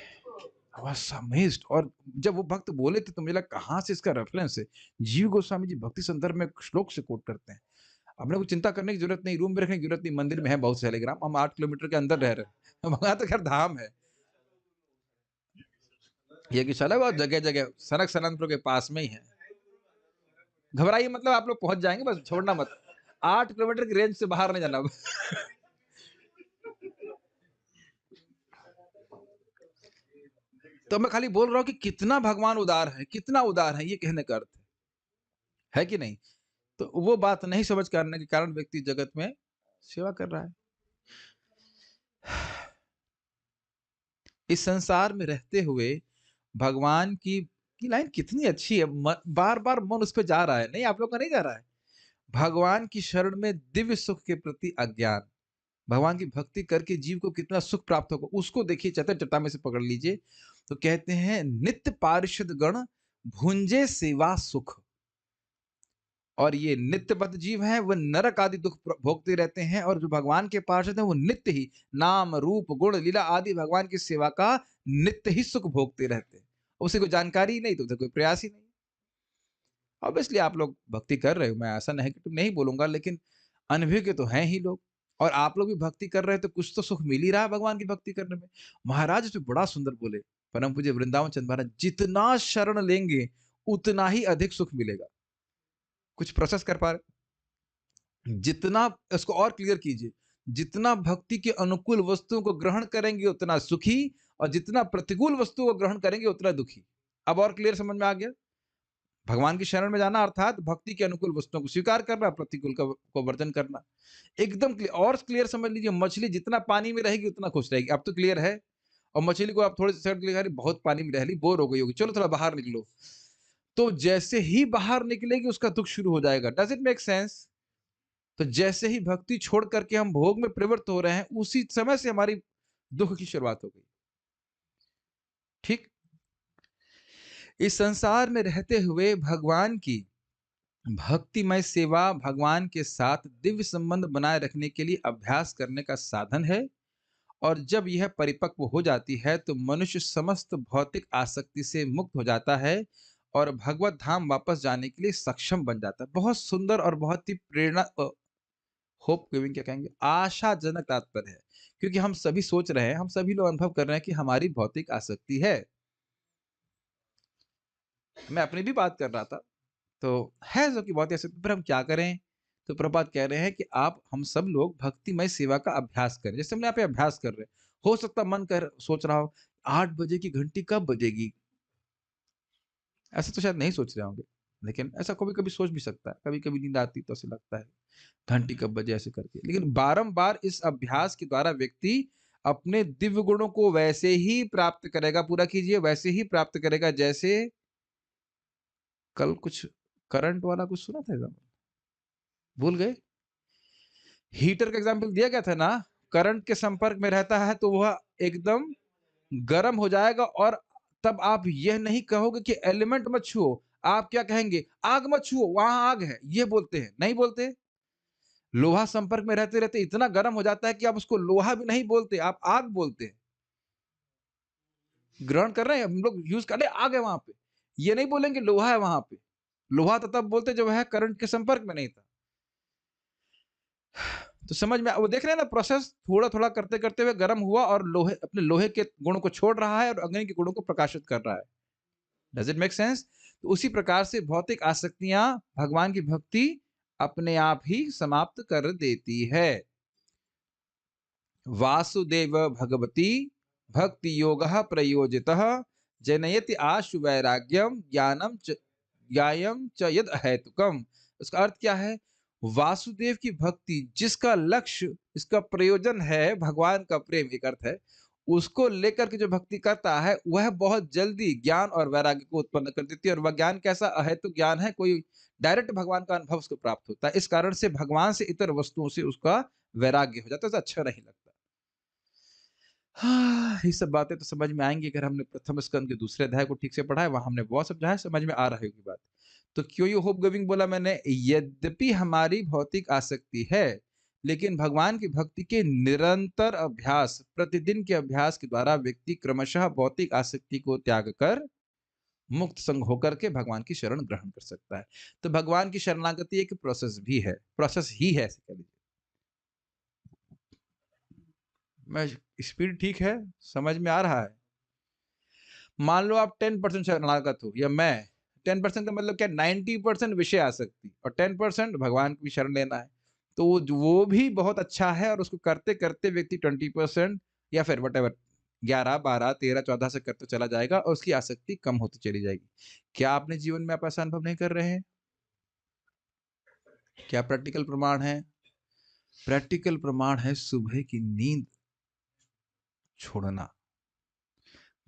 I was amazed। और जब वो भक्त बोले थे तो मुझे लगा कहां से इसका रेफरेंस है। जीव गोस्वामी जी भक्ति संदर्भ में श्लोक से कोट करते हैं। हमने कुछ चिंता करने की जरूरत नहीं, रूम में रखने की जरूरत नहीं, मंदिर में है बहुत शालिग्राम, हम 8 किलोमीटर के अंदर रह रहे हैं, वहां तो खैर धाम है। ये कि चला बहुत जगह जगह सनक सनंदपुर के पास में ही है। घबराइए, मतलब आप लोग पहुंच जाएंगे, बस छोड़ना मत। 8 किलोमीटर की रेंज से बाहर नहीं जाना। तो मैं खाली बोल रहा हूं कि कितना भगवान उदार है, कितना उदार है, ये कहने का अर्थ है कि नहीं? तो वो बात नहीं समझ करने के कारण व्यक्ति जगत में सेवा कर रहा है। इस संसार में रहते हुए भगवान की लाइन कितनी अच्छी है, बार बार मन उस पर जा रहा है, नहीं आप लोग का नहीं जा रहा है। भगवान की शरण में दिव्य सुख के प्रति अज्ञान। भगवान की भक्ति करके जीव को कितना सुख प्राप्त होगा उसको देखिए, चतुर चट्टा में से पकड़ लीजिए। तो कहते हैं नित्य पारिषद गण भुंजे सेवा सुख। और ये नित्यबद्ध जीव हैं, वह नरक आदि दुख भोगते रहते हैं, और जो भगवान के पार्षद हैं वो नित्य ही नाम रूप गुण लीला आदि भगवान की सेवा का नित्य ही सुख भोगते रहते हैं। उसे कोई जानकारी ही नहीं तो उसे कोई प्रयास ही नहीं। ऑब्वियसली आप लोग भक्ति कर रहे हो, मैं ऐसा नहीं कि तुम नहीं बोलूंगा, लेकिन अनभिज्ञ तो हैं ही लोग। और आप लोग भी भक्ति कर रहे हैं तो कुछ तो सुख मिल ही रहा है भगवान की भक्ति करने में। महाराज इसमें बड़ा सुंदर बोले, परम पूज्य वृंदावन चंद महाराज, जितना शरण लेंगे उतना ही अधिक सुख मिलेगा। कुछ प्रोसेस कर पा रहे? जितना, इसको और क्लियर कीजिए, जितना भक्ति के अनुकूल वस्तुओं को ग्रहण करेंगे उतना सुखी, और जितना प्रतिकूल वस्तुओं को ग्रहण करेंगे उतना दुखी। अब और क्लियर समझ में आ गया? भगवान की शरण में जाना अर्थात भक्ति के अनुकूल वस्तुओं को स्वीकार करना, प्रतिकूल को वर्जन करना। एकदम क्लियर। और क्लियर समझ लीजिए, मछली जितना पानी में रहेगी उतना खुश रहेगी। अब तो क्लियर है। और मछली को आप थोड़े से बहुत पानी में रह ली, बोर हो गई होगी, चलो थोड़ा बाहर निकलो, तो जैसे ही बाहर निकलेगी उसका दुख शुरू हो जाएगा। Does it make sense? तो जैसे ही भक्ति छोड़ करके हम भोग में प्रवृत्त हो रहे हैं, उसी समय से हमारी दुख की शुरुआत हो गई। ठीक? इस संसार में रहते हुए भगवान की भक्तिमय सेवा भगवान के साथ दिव्य संबंध बनाए रखने के लिए अभ्यास करने का साधन है। और जब यह परिपक्व हो जाती है तो मनुष्य समस्त भौतिक आसक्ति से मुक्त हो जाता है और भगवत धाम वापस जाने के लिए सक्षम बन जाता है। बहुत सुंदर और बहुत ही प्रेरणा होप गिविंग क्या कहेंगे, आशाजनक तात्पर्य है। क्योंकि हम सभी सोच रहे हैं, हम सभी लोग अनुभव कर रहे हैं कि हमारी भौतिक आसक्ति है। मैं अपनी भी बात कर रहा था, तो है जो कि बहुत ऐसे, पर हम क्या करें? तो प्रभुपाद कह रहे हैं कि आप हम सब लोग भक्तिमय सेवा का अभ्यास करें। जैसे हम यहाँ पे अभ्यास कर रहे हैं, हो सकता है मन कर सोच रहा हो 8 बजे की घंटी कब बजेगी? ऐसा तो शायद नहीं सोच रहे होंगे, लेकिन ऐसा कभी-कभी सोच भी सकता है। कभी-कभी नींद आती तो ऐसा लगता है, घंटी कब बजे ऐसे करके। लेकिन बारंबार इस अभ्यास के द्वारा व्यक्ति अपने दिव्य गुणों को वैसे ही प्राप्त करेगा, पूरा कीजिए, वैसे ही प्राप्त करेगा जैसे कल कुछ करंट वाला कुछ सुना था एग्जाम्पल, भूल गए? हीटर का एग्जाम्पल दिया गया था ना, करंट के संपर्क में रहता है तो वह एकदम गर्म हो जाएगा और तब आप यह नहीं कहोगे कि एलिमेंट मत छुओ, आप क्या कहेंगे? आग मत छुओ, वहां आग है, ये बोलते हैं, नहीं बोलते? लोहा संपर्क में रहते रहते इतना गर्म हो जाता है कि आप उसको लोहा भी नहीं बोलते, आप आग बोलते हैं। ग्रहण कर रहे हैं, हम लोग यूज कर रहे हैं, आग है वहां पे, ये नहीं बोलेंगे लोहा है वहां पे। लोहा तो तब बोलते जब वह करंट के संपर्क में नहीं था। तो समझ में वो देख रहे हैं ना, प्रोसेस थोड़ा थोड़ा करते करते हुए गर्म हुआ और लोहे अपने लोहे के गुणों को छोड़ रहा है और अग्नि के गुणों को प्रकाशित कर रहा है। Does it make sense? तो उसी प्रकार से भौतिक आसक्तियां भगवान की भक्ति अपने आप ही समाप्त कर देती है। वासुदेव भगवती भक्ति योग प्रयोजित जनयति आशु वैराग्यम ज्ञायम च यद अहेतुकम। उसका अर्थ क्या है? वासुदेव की भक्ति जिसका लक्ष्य, इसका प्रयोजन है भगवान का प्रेम, एक अर्थ है, उसको लेकर के जो भक्ति करता है वह बहुत जल्दी ज्ञान और वैराग्य को उत्पन्न कर देती है। और वह ज्ञान कैसा? अहेतुक ज्ञान है, कोई डायरेक्ट भगवान का अनुभव उसको प्राप्त होता है। इस कारण से भगवान से इतर वस्तुओं से उसका वैराग्य हो जाता है, तो अच्छा नहीं लगता। हाँ, ये सब बातें तो समझ में आएंगी अगर हमने प्रथम स्कंद के दूसरे अध्याय को ठीक से पढ़ा है, वहां हमने बहुत समझा है, समझ में आ रहा है की बात। तो क्यों ये होप गिविंग बोला मैंने? यद्यपि हमारी भौतिक आसक्ति है, लेकिन भगवान की भक्ति के निरंतर अभ्यास, प्रतिदिन के अभ्यास के द्वारा व्यक्ति क्रमशः भौतिक आसक्ति को त्याग कर मुक्त संग होकर के भगवान की शरण ग्रहण कर सकता है। तो भगवान की शरणागति एक प्रोसेस भी है, प्रोसेस ही है ऐसे कह लीजिए। मैं स्पीड ठीक है, समझ में आ रहा है? मान लो आप 10% शरणागत हो या मैं, 10% का मतलब क्या? 90% विषय आसक्ति और 10% भगवान की शरण लेना है। तो वो भी बहुत अच्छा है और उसको करते करते व्यक्ति 20% या फिर वटेवर 11, 12, 13, 14 से करते चला जाएगा और उसकी आसक्ति कम होती चली जाएगी। क्या अपने जीवन में आप ऐसा अनुभव नहीं कर रहे हैं? क्या प्रैक्टिकल प्रमाण है? प्रैक्टिकल प्रमाण है सुबह की नींद छोड़ना।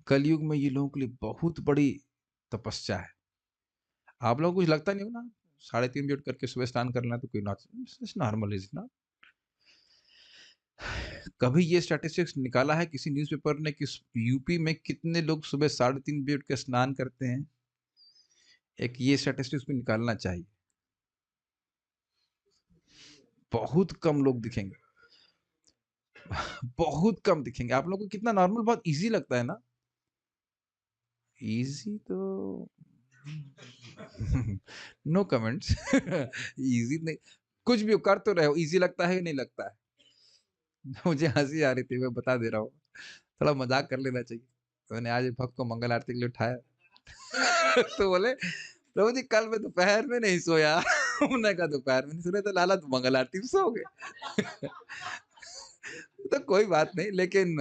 कलयुग में ये लोगों के लिए बहुत बड़ी तपस्या है। आप लोगों को कुछ लगता नहीं होगा ना, 3:30 बजे उठ करके सुबह स्नान कर लेना तो कोई नॉर्मल इज ना। कभी ये स्टैटिस्टिक्स निकाला है किसी न्यूज़पेपर ने कि यूपी में कितने लोग सुबह 3:30 बजे उठ के स्नान करते हैं? एक ये स्टैटिस्टिक्स भी निकालना चाहिए। बहुत कम लोग दिखेंगे, बहुत कम दिखेंगे। आप लोगों को कितना नॉर्मल, बहुत इजी लगता है ना? इजी तो नो कमेंट्स। इजी नहीं, कुछ भी कर तो रहे हो, इजी लगता है या नहीं लगता है? मुझे हंसी आ रही थी, मैं बता दे रहा हूँ, थोड़ा मजाक कर लेना चाहिए। तो मैंने आज भक्त को मंगल आरती के लिए उठाया। तो बोले प्रभु जी कल मैं दोपहर में नहीं सोया। उन्होंने कहा दोपहर में नहीं सोया तो लाला तुम मंगल आरती में सो गए। तो कोई बात नहीं, लेकिन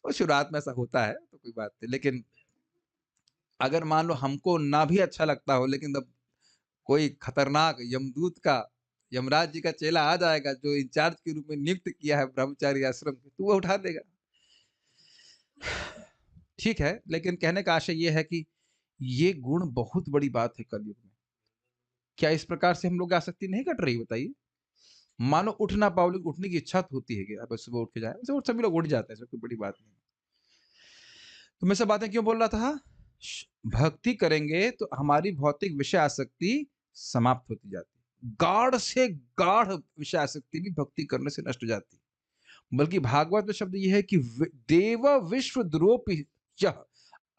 वो शुरुआत में ऐसा होता है तो कोई बात नहीं। लेकिन अगर मान लो हमको ना भी अच्छा लगता हो, लेकिन तब कोई खतरनाक यमदूत का, यमराज जी का चेला आ जाएगा जो इंचार्ज के रूप में नियुक्त किया है ब्रह्मचारी आश्रम के, तो वो उठा देगा। ठीक है, लेकिन कहने का आशय ये है कि ये गुण बहुत बड़ी बात है कलयुग में। क्या इस प्रकार से हम लोग आसक्ति नहीं कट रही? बताइए। मानो उठ ना पाओ, लेकिन उठने की इच्छा तो होती है कि अब सुबह उठ के जाए, सभी लोग उठ जाते हैं, कोई बड़ी बात नहीं। तो मैं सब बातें क्यों बोल रहा था? भक्ति करेंगे तो हमारी भौतिक विषय आसक्ति समाप्त होती जाती है। गाढ़ से गाढ़ विषय आसक्ति भी भक्ति करने से नष्ट हो जाती है। बल्कि भागवत में शब्द ये है कि देव विश्व द्रोपी यह,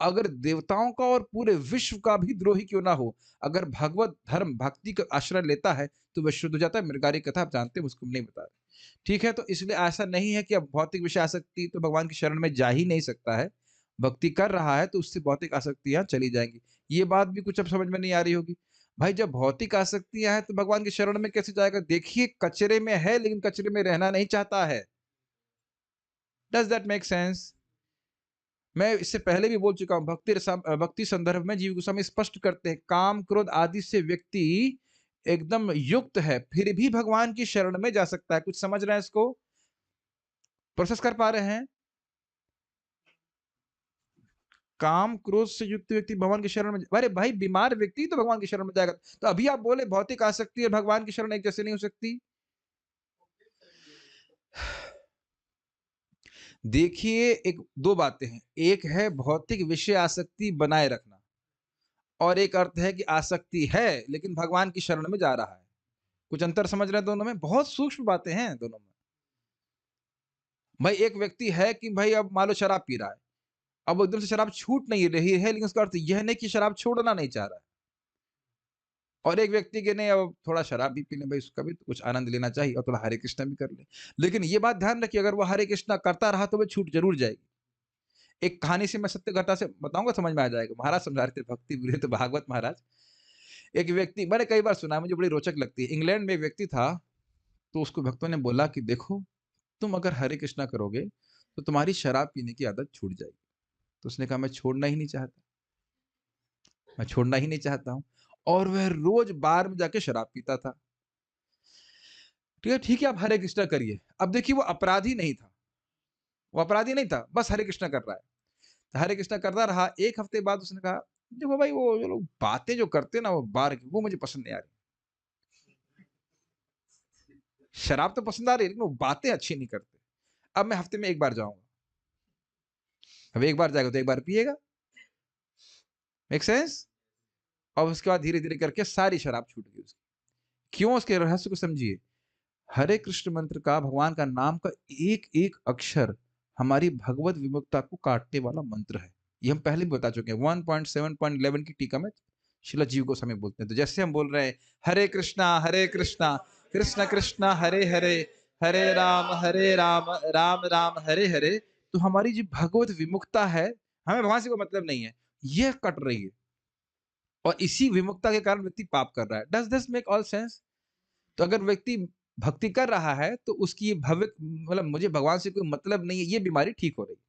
अगर देवताओं का और पूरे विश्व का भी द्रोही क्यों ना हो, अगर भगवत धर्म भक्ति का आश्रय लेता है तो वह शुद्ध हो जाता है। मृगारी कथा आप जानते हैं, उसको नहीं बता रहे, ठीक है। तो इसलिए ऐसा नहीं है कि अब भौतिक विषय आसक्ति तो भगवान की शरण में जा ही नहीं सकता है। भक्ति कर रहा है तो उससे भौतिक आसक्तियां चली जाएंगी। ये बात भी कुछ अब समझ में नहीं आ रही होगी। भाई जब भौतिक आसक्तियां हैं तो भगवान की शरण में कैसे जाएगा? देखिए कचरे में है लेकिन कचरे में रहना नहीं चाहता है। Does that make sense? मैं इससे पहले भी बोल चुका हूं, भक्ति संदर्भ में जीव गोस्वामी स्पष्ट करते हैं, काम क्रोध आदि से व्यक्ति एकदम युक्त है फिर भी भगवान की शरण में जा सकता है। कुछ समझ रहे हैं इसको? प्रोसेस कर पा रहे हैं? काम क्रोध से युक्त व्यक्ति भगवान की शरण में, अरे भाई बीमार व्यक्ति तो भगवान की शरण में जाएगा। तो अभी आप बोले भौतिक आसक्ति और भगवान की शरण एक जैसे नहीं हो सकती। देखिए एक दो बातें हैं, एक है भौतिक विषय आसक्ति बनाए रखना, और एक अर्थ है कि आसक्ति है लेकिन भगवान की शरण में जा रहा है। कुछ अंतर समझ रहे हैं दोनों में? बहुत सूक्ष्म बातें हैं दोनों में। भाई एक व्यक्ति है कि भाई अब मान लो शराब पी रहा है, अब वो एकदम से शराब छूट नहीं रही है, लेकिन उसका अर्थ यह नहीं कि शराब छोड़ना नहीं चाह रहा है। और एक व्यक्ति के नहीं, अब थोड़ा शराब भी पी ले भाई, उसका भी तो कुछ आनंद लेना चाहिए और थोड़ा हरे कृष्णा भी कर ले। लेकिन ये बात ध्यान रखिए, अगर वो हरे कृष्णा करता रहा तो वो छूट जरूर जाएगी। एक कहानी से मैं सत्य घटना से बताऊंगा, समझ में आ जाएगा। महाराज समझा रहे थे भक्ति बुरे तो भागवत महाराज। एक व्यक्ति, मैंने कई बार सुना, मुझे बड़ी रोचक लगती है। इंग्लैंड में एक व्यक्ति था, तो उसको भक्तों ने बोला कि देखो तुम अगर हरे कृष्णा करोगे तो तुम्हारी शराब पीने की आदत छूट जाएगी। तो उसने कहा मैं छोड़ना ही नहीं चाहता, मैं छोड़ना ही नहीं चाहता हूं। और वह रोज बार में जाके शराब पीता था। ठीक है आप हरे कृष्णा करिए। अब देखिए वो अपराधी नहीं था, वो अपराधी नहीं था, बस हरे कृष्णा कर रहा है। तो हरे कृष्णा करता रहा। एक हफ्ते बाद उसने कहा देखो भाई वो जो लोग बातें जो करते ना वो बार की, वो मुझे पसंद नहीं आ रही। शराब तो पसंद आ रही है लेकिन वो बातें अच्छी नहीं करते। अब मैं हफ्ते में एक बार जाऊंगा। अब एक बार जाएगा तो एक बार पिएगा, मेक सेंस? और उसके बाद धीरे धीरे करके सारी शराब छूट गई उसकी। क्यों? उसके रहस्य को समझिए। हरे कृष्ण मंत्र का, भगवान का नाम का एक एक अक्षर हमारी भगवत विमुक्ता को काटने वाला मंत्र है। ये हम पहले भी बता चुके हैं। 1.7.11 की टीका में शिला जीव गोस्वामी बोलते हैं। तो जैसे हम बोल रहे हैं हरे कृष्णा कृष्ण कृष्ण हरे हरे, हरे राम राम राम हरे हरे, तो हमारी जो भगवत विमुक्ता है, हमें भगवान से कोई मतलब नहीं है, यह कट रही है। और इसी विमुक्ता के कारण व्यक्ति पाप कर रहा है। Does this make all sense? तो अगर व्यक्ति भक्ति कर रहा है तो उसकी ये भव्य, मतलब मुझे भगवान से कोई मतलब नहीं है, ये बीमारी ठीक हो रही है।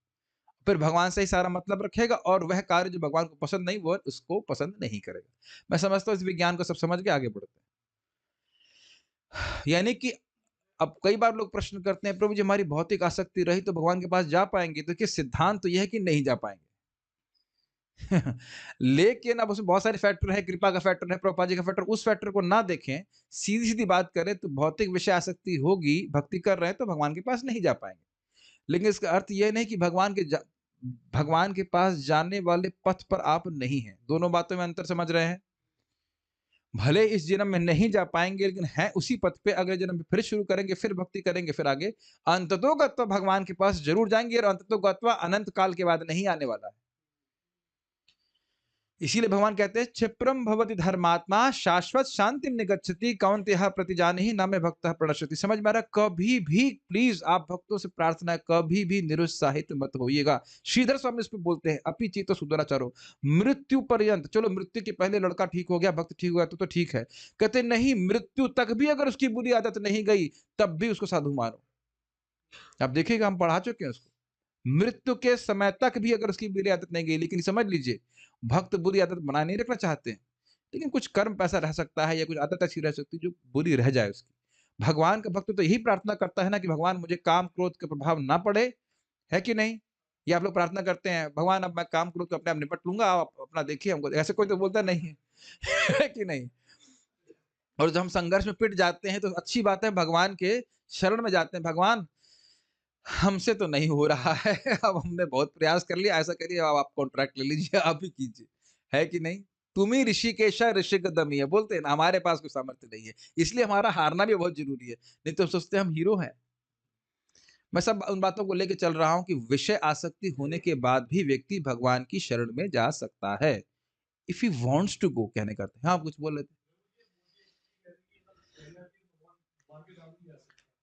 फिर भगवान से ही सारा मतलब रखेगा और वह कार्य जो भगवान को पसंद नहीं वो उसको पसंद नहीं करेगा। मैं समझता हूँ इस विज्ञान को सब समझ के आगे बढ़ते हैं। यानी कि अब कई बार लोग प्रश्न करते हैं प्रभु जी हमारी भौतिक आसक्ति रही तो भगवान के पास जा पाएंगे? तो किस सिद्धांत तो यह है कि नहीं जा पाएंगे। लेकिन अब उसमें बहुत सारे फैक्टर है, कृपा का फैक्टर है, प्रभुपाद जी का फैक्टर, उस फैक्टर को ना देखें, सीधी सीधी बात करें तो भौतिक विषय आसक्ति होगी, भक्ति कर रहे हैं तो भगवान के पास नहीं जा पाएंगे। लेकिन इसका अर्थ यह नहीं कि भगवान के पास जाने वाले पथ पर आप नहीं हैं। दोनों बातों में अंतर समझ रहे हैं? भले इस जन्म में नहीं जा पाएंगे लेकिन है उसी पथ पे, अगले जन्म में फिर शुरू करेंगे, फिर भक्ति करेंगे, फिर आगे अंततो गत्वा भगवान के पास जरूर जाएंगे। और अंततो गत्वा अनंत काल के बाद नहीं आने वाला है। इसीलिए भगवान कहते हैं क्षिप्रम भवति धर्मात्मा शाश्वत शांति निगच्छति कौन्तेह प्रतिजानिहि न मे भक्तः प्रणश्यति। समझ में आ रहा? कभी भी प्लीज आप भक्तों से प्रार्थना है, कभी भी निरुत्साहित मत होइएगा। श्रीधर स्वामी इस पे बोलते हैं अपि चेतो सुदराचारो मृत्यु पर्यंत। चलो मृत्यु के पहले लड़का ठीक हो गया, भक्त ठीक हो गया तो ठीक है। कहते नहीं, मृत्यु तक भी अगर उसकी बुरी आदत नहीं गई तब भी उसको साधु मानो। आप देखिएगा हम पढ़ा चुके हैं उसको, मृत्यु के समय तक भी अगर उसकी बुरी आदत नहीं गई। लेकिन समझ लीजिए भक्त बुरी आदत बनाए नहीं रखना चाहते हैं, लेकिन कुछ कर्म पैसा रह सकता है या कुछ आदत ऐसी रह सकती है जो बुरी रह जाए उसकी। भगवान का भक्त तो यही प्रार्थना करता है ना कि भगवान मुझे काम क्रोध का प्रभाव ना पड़े, है कि नहीं? या आप लोग प्रार्थना करते हैं भगवान अब मैं काम क्रोध को अपने आप निपट लूंगा, आप अपना देखिए हमको, ऐसे कोई तो बोलता नहीं है। है कि नहीं? और जब हम संघर्ष में पिट जाते हैं तो अच्छी बात है भगवान के शरण में जाते हैं। भगवान हमसे तो नहीं हो रहा है। अब हमने बहुत प्रयास कर लिया, ऐसा करिए अब आप कॉन्ट्रैक्ट ले लीजिए, आप ही कीजिए, है कि नहीं? तुम ही ऋषिकेशा ऋषिकदम्य बोलते हैं ना, हमारे पास कोई सामर्थ्य नहीं है, इसलिए हमारा हारना भी बहुत ज़रूरी है, नहीं तो हम सोचते हैं हम हीरो हैं। मैं सब उन बातों को लेके चल रहा हूँ कि विषय आसक्ति होने के बाद भी व्यक्ति भगवान की शरण में जा सकता है। If he wants to go कहने का अर्थ है। हाँ, आप कुछ बोल रहे थे?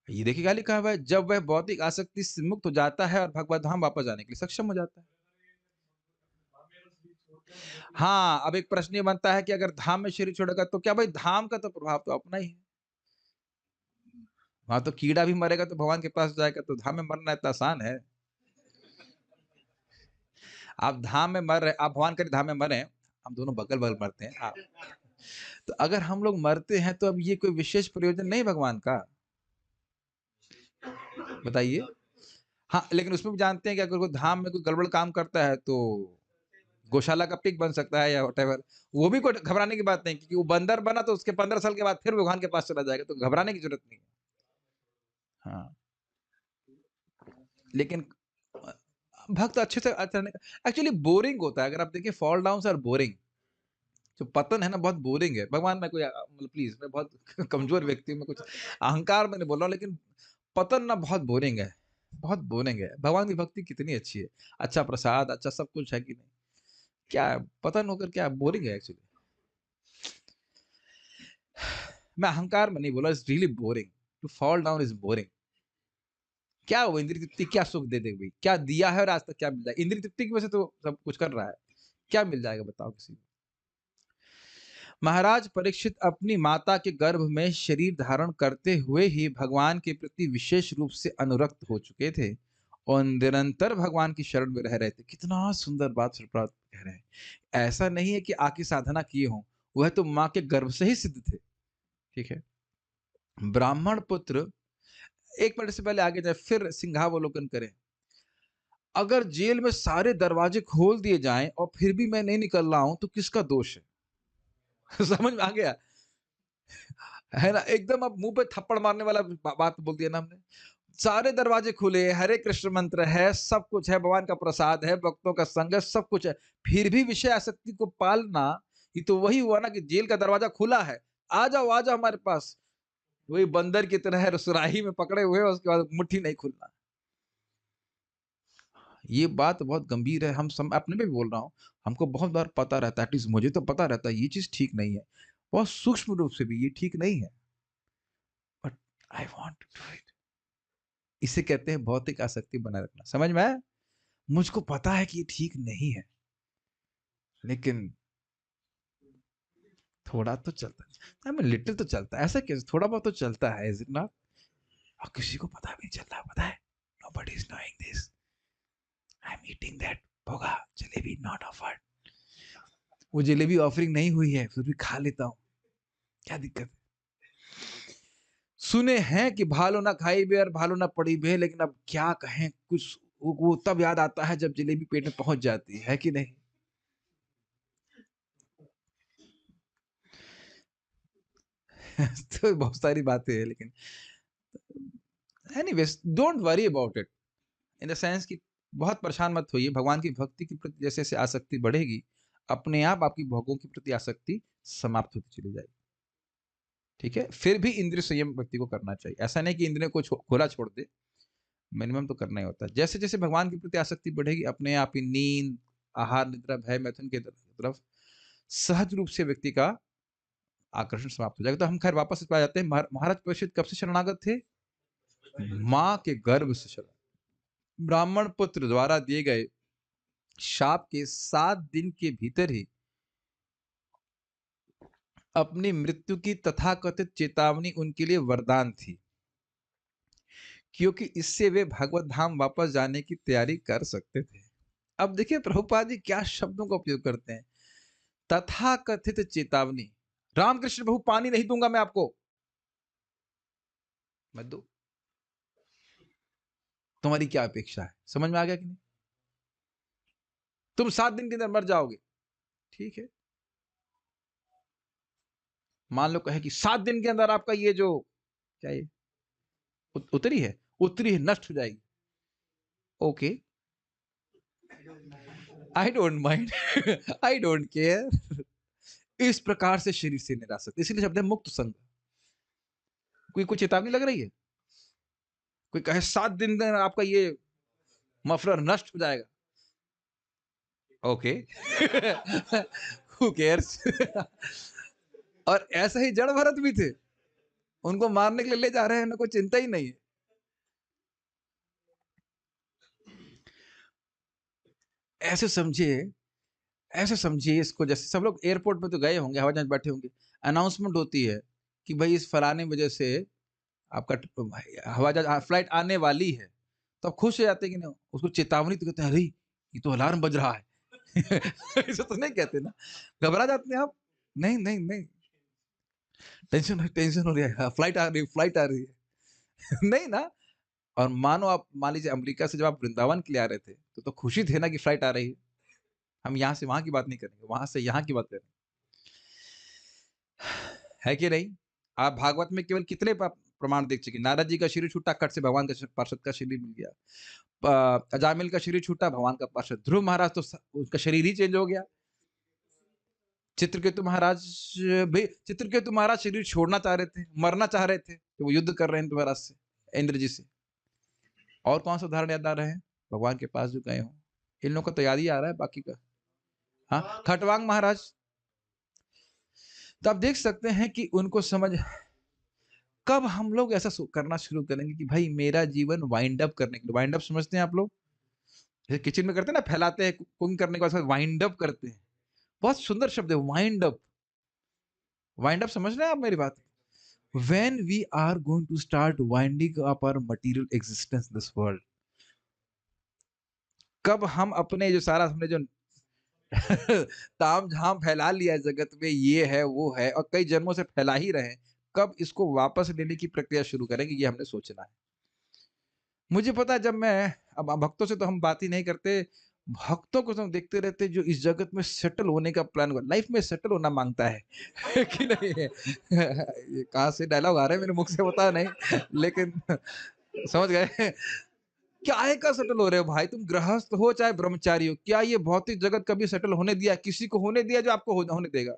ये देखिए क्या लिखा हुआ है, जब वह भौतिक आसक्ति से मुक्त हो जाता है और भगवत धाम वापस जाने के लिए सक्षम हो जाता है। हाँ, अब एक प्रश्न ये बनता है कि अगर धाम में शरीर छोड़ेगा तो क्या भाई धाम का तो प्रभाव तो अपना ही है। वहाँ तो कीड़ा भी मरेगा तो भगवान के पास जाएगा, तो धाम में मरना इतना आसान है। आप धाम में मर रहे, आप भगवान करे धाम में मरें, हम दोनों बगल-बगल मरते हैं। तो अगर हम लोग मरते हैं तो अब ये कोई विशेष प्रयोजन नहीं भगवान का, बताइए? हाँ, लेकिन उसमें भी जानते हैं कि अगर कोई धाम में कोई गड़बड़ काम करता है तो गौशाला का पिग बन सकता है या व्हाटएवर। वो भी कोई घबराने की बात नहीं, क्योंकि वो बंदर बना तो उसके 15 साल के बाद फिर भगवान के पास चला जाएगा, तो घबराने की ज़रूरत नहीं है। हाँ, लेकिन भक्त अच्छे से अच्छा नहीं, एक्चुअली बोरिंग होता है। अगर आप देखिए फॉल डाउन्स आर बोरिंग। जो पतन है ना बहुत बोरिंग है। भगवान मैं कोई मतलब प्लीज़ मैं बहुत कमज़ोर व्यक्ति हूँ, मैं कुछ अहंकार में नहीं बोल रहा हूँ, लेकिन पतन ना बहुत बोरिंग है, बहुत बोरिंग है। भगवान की भक्ति कितनी अच्छी है, अच्छा प्रसाद, अच्छा सब कुछ है कि नहीं? क्या है, पतन होकर क्या बोरिंग है एक्चुअली। मैं अहंकार में नहीं बोला, it's really boring, to fall down is boring. क्या वो इंद्रिय तृप्ति क्या सुख दे देगी भई? क्या दिया है और आज तक क्या मिल जाएगा? इंद्रिय तृप्ति की वजह से तो सब कुछ कर रहा है, क्या मिल जाएगा बताओ किसी को? महाराज परीक्षित अपनी माता के गर्भ में शरीर धारण करते हुए ही भगवान के प्रति विशेष रूप से अनुरक्त हो चुके थे और निरंतर भगवान की शरण में रह रहे थे। कितना सुंदर बात प्रभुपाद कह रहे हैं। ऐसा नहीं है कि आके साधना किए हों, वह तो माँ के गर्भ से ही सिद्ध थे। ठीक है? ब्राह्मण पुत्र, एक मिनट से पहले आगे जाए फिर सिंहावलोकन करें। अगर जेल में सारे दरवाजे खोल दिए जाएं और फिर भी मैं नहीं निकल रहा हूं तो किसका दोष है? समझ में आ गया? है ना? एकदम अब मुँह पे थप्पड़ मारने वाला बात बोल दिया ना हमने। सारे दरवाजे खुले, हरे कृष्ण मंत्र है, सब कुछ है, भगवान का प्रसाद है, भक्तों का संग है, सब कुछ है। फिर भी विषय आसक्ति को पालना, ये तो वही हुआ ना कि जेल का दरवाजा खुला है, आ जाओ हमारे पास। वही बंदर की तरह सुराही में पकड़े हुए और उसके बाद मुट्ठी नहीं खुलना। ये बात बहुत गंभीर है, हम सम अपने में भी बोल रहा हूँ, हमको बहुत बार पता रहता है, एटलीस्ट मुझे तो पता रहता है ये चीज़ ठीक नहीं है। बहुत सूक्ष्म रूप से भी ये ठीक नहीं है, but I want to do it. इसे कहते हैं भौतिक आसक्ति बनाए रखना। समझ में आया? मुझको पता है कि ये ठीक नहीं है, लेकिन थोड़ा तो चलता है। आई मीन लिटिल तो चलता है। ऐसा कैसे? थोड़ा बहुत तो चलता है, इज़ इट नॉट? और किसी को पता भी नहीं चल रहा, पता है? Nobody is knowing this. I am eating that भोगा जलेबी नॉट ऑफर्ड। वो जलेबी ऑफरिंग नहीं हुई है, फिर भी खा लेता हूँ। क्या दिक्कत है? सुने हैं कि भालो ना खाई बे और भालो ना पड़ी बे, लेकिन अब क्या कहें, कुछ वो तब याद आता है जब जलेबी पेट में पहुंच जाती है कि नहीं? तो बहुत सारी बातें हैं, लेकिन anyways don't worry about it, in the sense कि बहुत परेशान मत होइए। भगवान की भक्ति के प्रति जैसे जैसे आसक्ति बढ़ेगी, अपने आप आपकी भोगों के प्रति आसक्ति समाप्त होती चली जाएगी। ठीक है? फिर भी इंद्रिय संयम व्यक्ति को करना चाहिए। ऐसा नहीं कि इंद्रियों को खुला छोड़ दे, मिनिमम तो करना ही होता है। जैसे जैसे भगवान के प्रति आसक्ति बढ़ेगी, अपने आप ही नींद, आहार, निद्रा, भय, मैथुन के तरफ सहज रूप से व्यक्ति का आकर्षण समाप्त हो जाएगा। तो हम खैर वापस इस पर आ जाते हैं। महाराज परीक्षित कब से शरणागत थे? माँ के गर्भ से शरण। ब्राह्मण पुत्र द्वारा दिए गए शाप के 7 दिन के भीतर ही अपनी मृत्यु की तथाकथित चेतावनी उनके लिए वरदान थी, क्योंकि इससे वे भगवत धाम वापस जाने की तैयारी कर सकते थे। अब देखिए प्रभुपाद जी क्या शब्दों का उपयोग करते हैं। तथाकथित चेतावनी। रामकृष्ण प्रभु पानी नहीं दूंगा मैं आपको, मत दो। तुम्हारी क्या अपेक्षा है? समझ में आ गया कि नहीं? तुम 7 दिन के अंदर मर जाओगे, ठीक है। मान लो कहे कि 7 दिन के अंदर आपका ये जो क्या ये उतरी है, नष्ट हो जाएगी। Okay, I don't mind, I don't care. इस प्रकार से शरीर से निरासक्त, इसीलिए शब्द है मुक्त संग। कोई चेतावनी लग रही है? कोई कहे 7 दिन में आपका ये मफलर नष्ट हो जाएगा। ओके, हू केयर्स। और ऐसे ही जड़ भरत भी थे, उनको मारने के लिए ले जा रहे हैं, उन्हें कोई चिंता ही नहीं है। ऐसे समझिए, ऐसे समझिए इसको, जैसे सब लोग एयरपोर्ट पे तो गए होंगे, हवाई जहाज में बैठे होंगे, अनाउंसमेंट होती है कि भाई इस फलाने वजह से आपका हवाई जहाज फ्लाइट आने वाली है, तो आप खुश हो जाते हैं कि नहीं? उसको चेतावनी तो कहते हैं, अरे ये तो अलार्म बज रहा है। ऐसा तो नहीं कहते ना, घबरा जाते हैं आप? नहीं नहीं नहीं, टेंशन हो रही है, फ्लाइट आ रही है, फ्लाइट आ रही है। नहीं ना। और मानो आप मान लीजिए अमेरिका से जब आप वृंदावन के लिए आ रहे थे, तो खुशी थे ना कि फ्लाइट आ रही है। हम यहाँ से वहाँ की बात नहीं करेंगे, वहाँ से यहाँ की बात करेंगे। है कि नहीं? आप भागवत में केवल कितने प्रमाण देख चुके? नारद जी का शरीर छूटा, कट से भगवान का पार्षद का शरीर मिल गया। अजामिल का शरीर छूटा, भगवान का पार्षद। ध्रुव महाराज तो उसका शरीर ही चेंज हो गया। चित्रकेतु महाराज भी, चित्रकेतु महाराज शरीर छोड़ना चाह रहे थे, मरना चाह रहे थे, तो वो युद्ध कर रहे हैं इंद्र महाराज से, इंद्र जी से। और कौन सा उदाहरण याद आ रहे हैं भगवान के पास जो गए हो? इन लोगों का तो याद ही आ रहा है, बाकी का। हाँ, खटवांग महाराज। तो आप देख सकते हैं कि उनको समझ, कब हम लोग ऐसा करना शुरू करेंगे कि भाई मेरा जीवन वाइंड अप करने के लिए, वाइंड अप समझते हैं आप लोग? जैसे किचन में करते हैं ना, फैलाते हैं, कुकिंग करने के बाद वाइंड अप करते हैं। बहुत सुंदर शब्द है वाइंड अप। वाइंड अप समझ रहे हैं आप मेरी बात? when we are going to start winding up our material existence in this world, कब हम अपने जो सारा हमने जो ताम झाम फैला लिया है जगत में, ये है वो है, और कई जन्मों से फैला ही रहे हैं, कब इसको वापस लेने की प्रक्रिया शुरू करेंगे, ये हमने सोचना है। मुझे पता है, जब मैं, अब भक्तों से तो हम बात ही नहीं करते, भक्तों को तो हम देखते रहते जो इस जगत में सेटल होने का प्लान, लाइफ में सेटल होना मांगता है कि नहीं? ये कहाँ से डायलॉग आ रहे हैं मेरे मुख से पता नहीं, लेकिन समझ गए। क्या का सेटल हो रहे हो भाई? तुम गृहस्थ हो चाहे ब्रह्मचारी हो, क्या ये भौतिक जगत कभी सेटल होने दिया? किसी को होने दिया जो आपको होने देगा?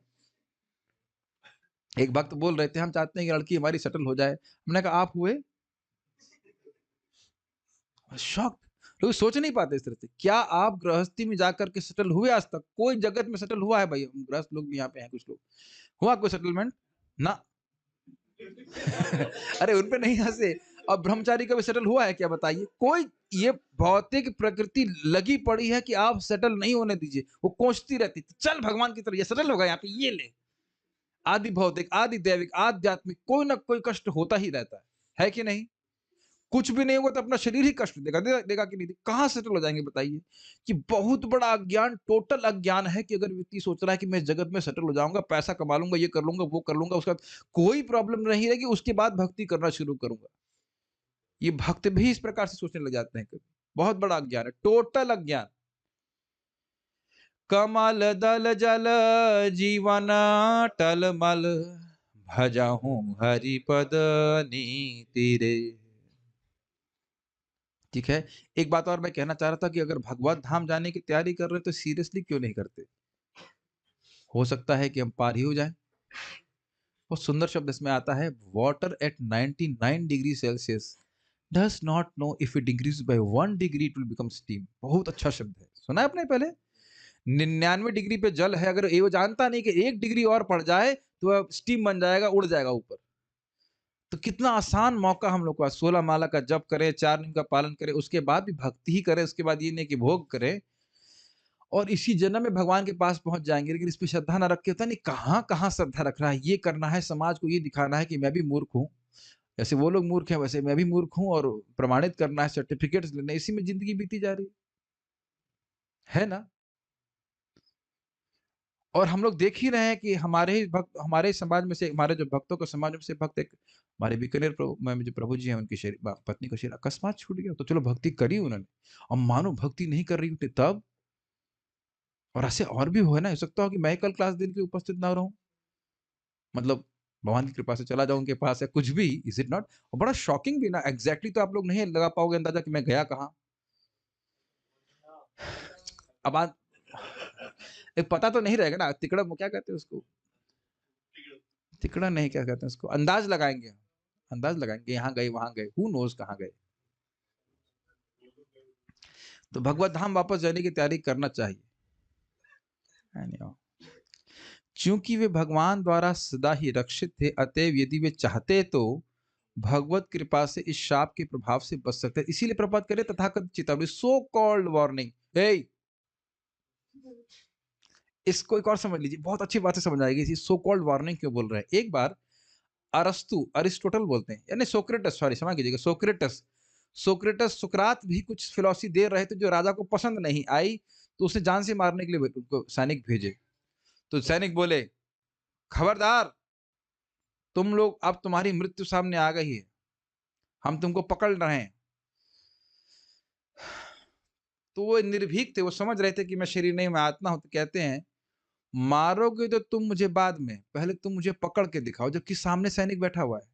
एक भक्त बोल रहे थे, हम चाहते हैं कि लड़की हमारी सेटल हो जाए। हमने कहा आप हुए? शॉक। लोग सोच नहीं पाते इस तरह से। क्या आप गृहस्थी में जाकर के सेटल हुए? आज तक कोई जगत में सेटल हुआ है? भाई हम गृहस्थ लोग भी यहाँ पे हैं, कुछ लोग हुआ कोई सेटलमेंट ना? अरे उन पे नहीं हंसे। और ब्रह्मचारी का भी सेटल हुआ है क्या? बताइए कोई। ये भौतिक प्रकृति लगी पड़ी है कि आप सेटल नहीं होने दीजिए, वो कोसती रहती, चल भगवान की तरफ, ये सेटल होगा यहाँ पे, ये ले। आदि भौतिक, आदि दैविक, आध्यात्मिक, कोई ना कोई कष्ट होता ही रहता है कि नहीं? कुछ भी नहीं होगा तो अपना शरीर ही कष्ट देगा, देगा कि नहीं देगा? कहाँ सेटल हो जाएंगे बताइए? कि बहुत बड़ा अज्ञान, टोटल अज्ञान है कि अगर व्यक्ति सोच रहा है कि मैं जगत में सेटल हो जाऊंगा, पैसा कमा लूंगा, ये कर लूंगा, वो कर लूंगा, उसका कोई प्रॉब्लम नहीं रहेगी, उसके बाद भक्ति करना शुरू करूंगा। ये भक्त भी इस प्रकार से सोचने लग जाते हैं कभी। बहुत बड़ा अज्ञान है, टोटल अज्ञान। कमल दल जल जीवन टलमल, भजहूं हरिपद नीति रे। ठीक है। एक बात और मैं कहना चाह रहा था कि अगर भगवत धाम जाने की तैयारी कर रहे हैं तो सीरियसली क्यों नहीं करते? हो सकता है कि हम पार ही हो जाएं। बहुत सुंदर शब्द इसमें आता है, water at 99 degree Celsius does not know if it decrease by 1 degree it will become steam. बहुत अच्छा शब्द है, सुना है आपने पहले? 99 डिग्री पे जल है, अगर ये वो जानता नहीं कि 1 डिग्री और पड़ जाए तो स्टीम बन जाएगा, उड़ जाएगा ऊपर। तो कितना आसान मौका हम लोग का, 16 माला का जप करें, 4 नियम का पालन करें, उसके बाद भी भक्ति ही करें, उसके बाद ये नहीं कि भोग करें, और इसी जन्म में भगवान के पास पहुंच जाएंगे। लेकिन इस पे श्रद्धा ना रख के, होता नहीं कहाँ कहाँ श्रद्धा रख रहा है। ये करना है, समाज को ये दिखाना है कि मैं भी मूर्ख हूँ, जैसे वो लोग मूर्ख हैं वैसे मैं भी मूर्ख हूँ, और प्रमाणित करना है, सर्टिफिकेट्स लेना, इसी में जिंदगी बीती जा रही है ना? और हम लोग देख ही रहे हैं कि हमारे ही भक्त, हमारे समाज में से, हमारे जो भक्तों का समाज में से भक्त, एक हमारे बीकानेर में जो प्रभु जी हैं, उनकी पत्नी का शरीर अकस्मात छूट गया। तो चलो भक्ति करी उन्होंने, और मानो भक्ति नहीं कर रही होती तब। और ऐसे और भी हो, है ना, हो सकता हो कि मैं कल क्लास दिन की उपस्थित ना रहूं, मतलब भगवान की कृपा से चला जाऊं उनके पास, या कुछ भी। Is it not? और बड़ा शॉकिंग भी ना, एग्जैक्टली तो आप लोग नहीं लगा पाओगे अंदाजा कि मैं गया कहाँ। अब आज एक पता तो नहीं रहेगा ना, तिकड़ा क्या कहते हैं उसको, तिकड़ा नहीं, क्या कहते हैं उसको, अंदाज लगाएंगे, अंदाज लगाएंगे, यहाँ गए वहां गए, हु नोज कहाँ गए। तो भगवत धाम वापस जाने की तैयारी करना चाहिए। क्योंकि वे भगवान द्वारा सदा ही रक्षित थे, अतएव यदि वे चाहते तो भगवत कृपा से इस शाप के प्रभाव से बच सकते हैं। इसीलिए प्रभात करे तथाकथित चेतावनी, सो कॉल्ड वार्निंग। इसको एक और समझ लीजिए, बहुत अच्छी बात से समझ आएगी इसी सो कॉल्ड वार्निंग क्यों बोल रहे हैं। एक बार अरस्तु, अरिस्टोटल बोलते हैं, यानी सोक्रेटस, सॉरी क्षमा कीजिएगा, सोक्रेटस, सोक्रेटस सुकरात भी कुछ फिलॉसफी दे रहे थे जो राजा को पसंद नहीं आई, तो उसने जान से मारने के लिए उनको सैनिक भेजे। तो सैनिक बोले, खबरदार, तुम लोग, अब तुम्हारी मृत्यु सामने आ गई है, हम तुमको पकड़ रहे हैं। तो वो निर्भीक थे, वो समझ रहे थे कि मैं शरीर नहीं, मैं आत्मा हूं। तो कहते हैं, मारोगे तो तुम मुझे बाद में, पहले तुम मुझे पकड़ के दिखाओ, जबकि सामने सैनिक बैठा हुआ है,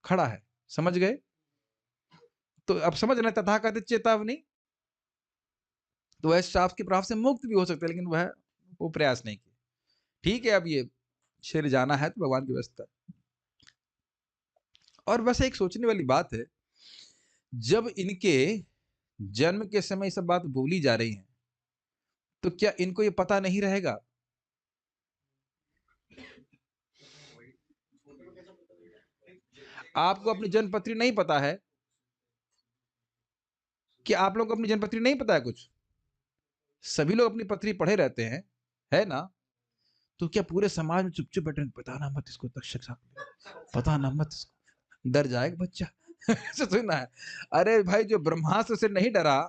खड़ा है। समझ गए? तो अब समझ रहे तथाकथित चेतावनी, तो वह शाप के प्रभाव से मुक्त भी हो सकते हैं, लेकिन वह वो प्रयास नहीं किया। ठीक है, अब ये शरीर जाना है तो भगवान की व्यवस्था। और बस एक सोचने वाली बात है, जब इनके जन्म के समय ये सब बात भूली जा रही है, तो क्या इनको ये पता नहीं रहेगा? आपको अपनी जन्म पत्री नहीं पता है? कि आप लोग को अपनी जन्म पत्री नहीं पता है कुछ? सभी लोग अपनी पत्री पढ़े रहते हैं, है ना? तो क्या पूरे समाज में चुप-चुप बैठे, पता ना मत इसको, तक्षक साहब, पता ना मत इसको, डर जाएगा बच्चा। ऐसा सुना है। अरे भाई, जो ब्रह्मास्त्र से नहीं डरा,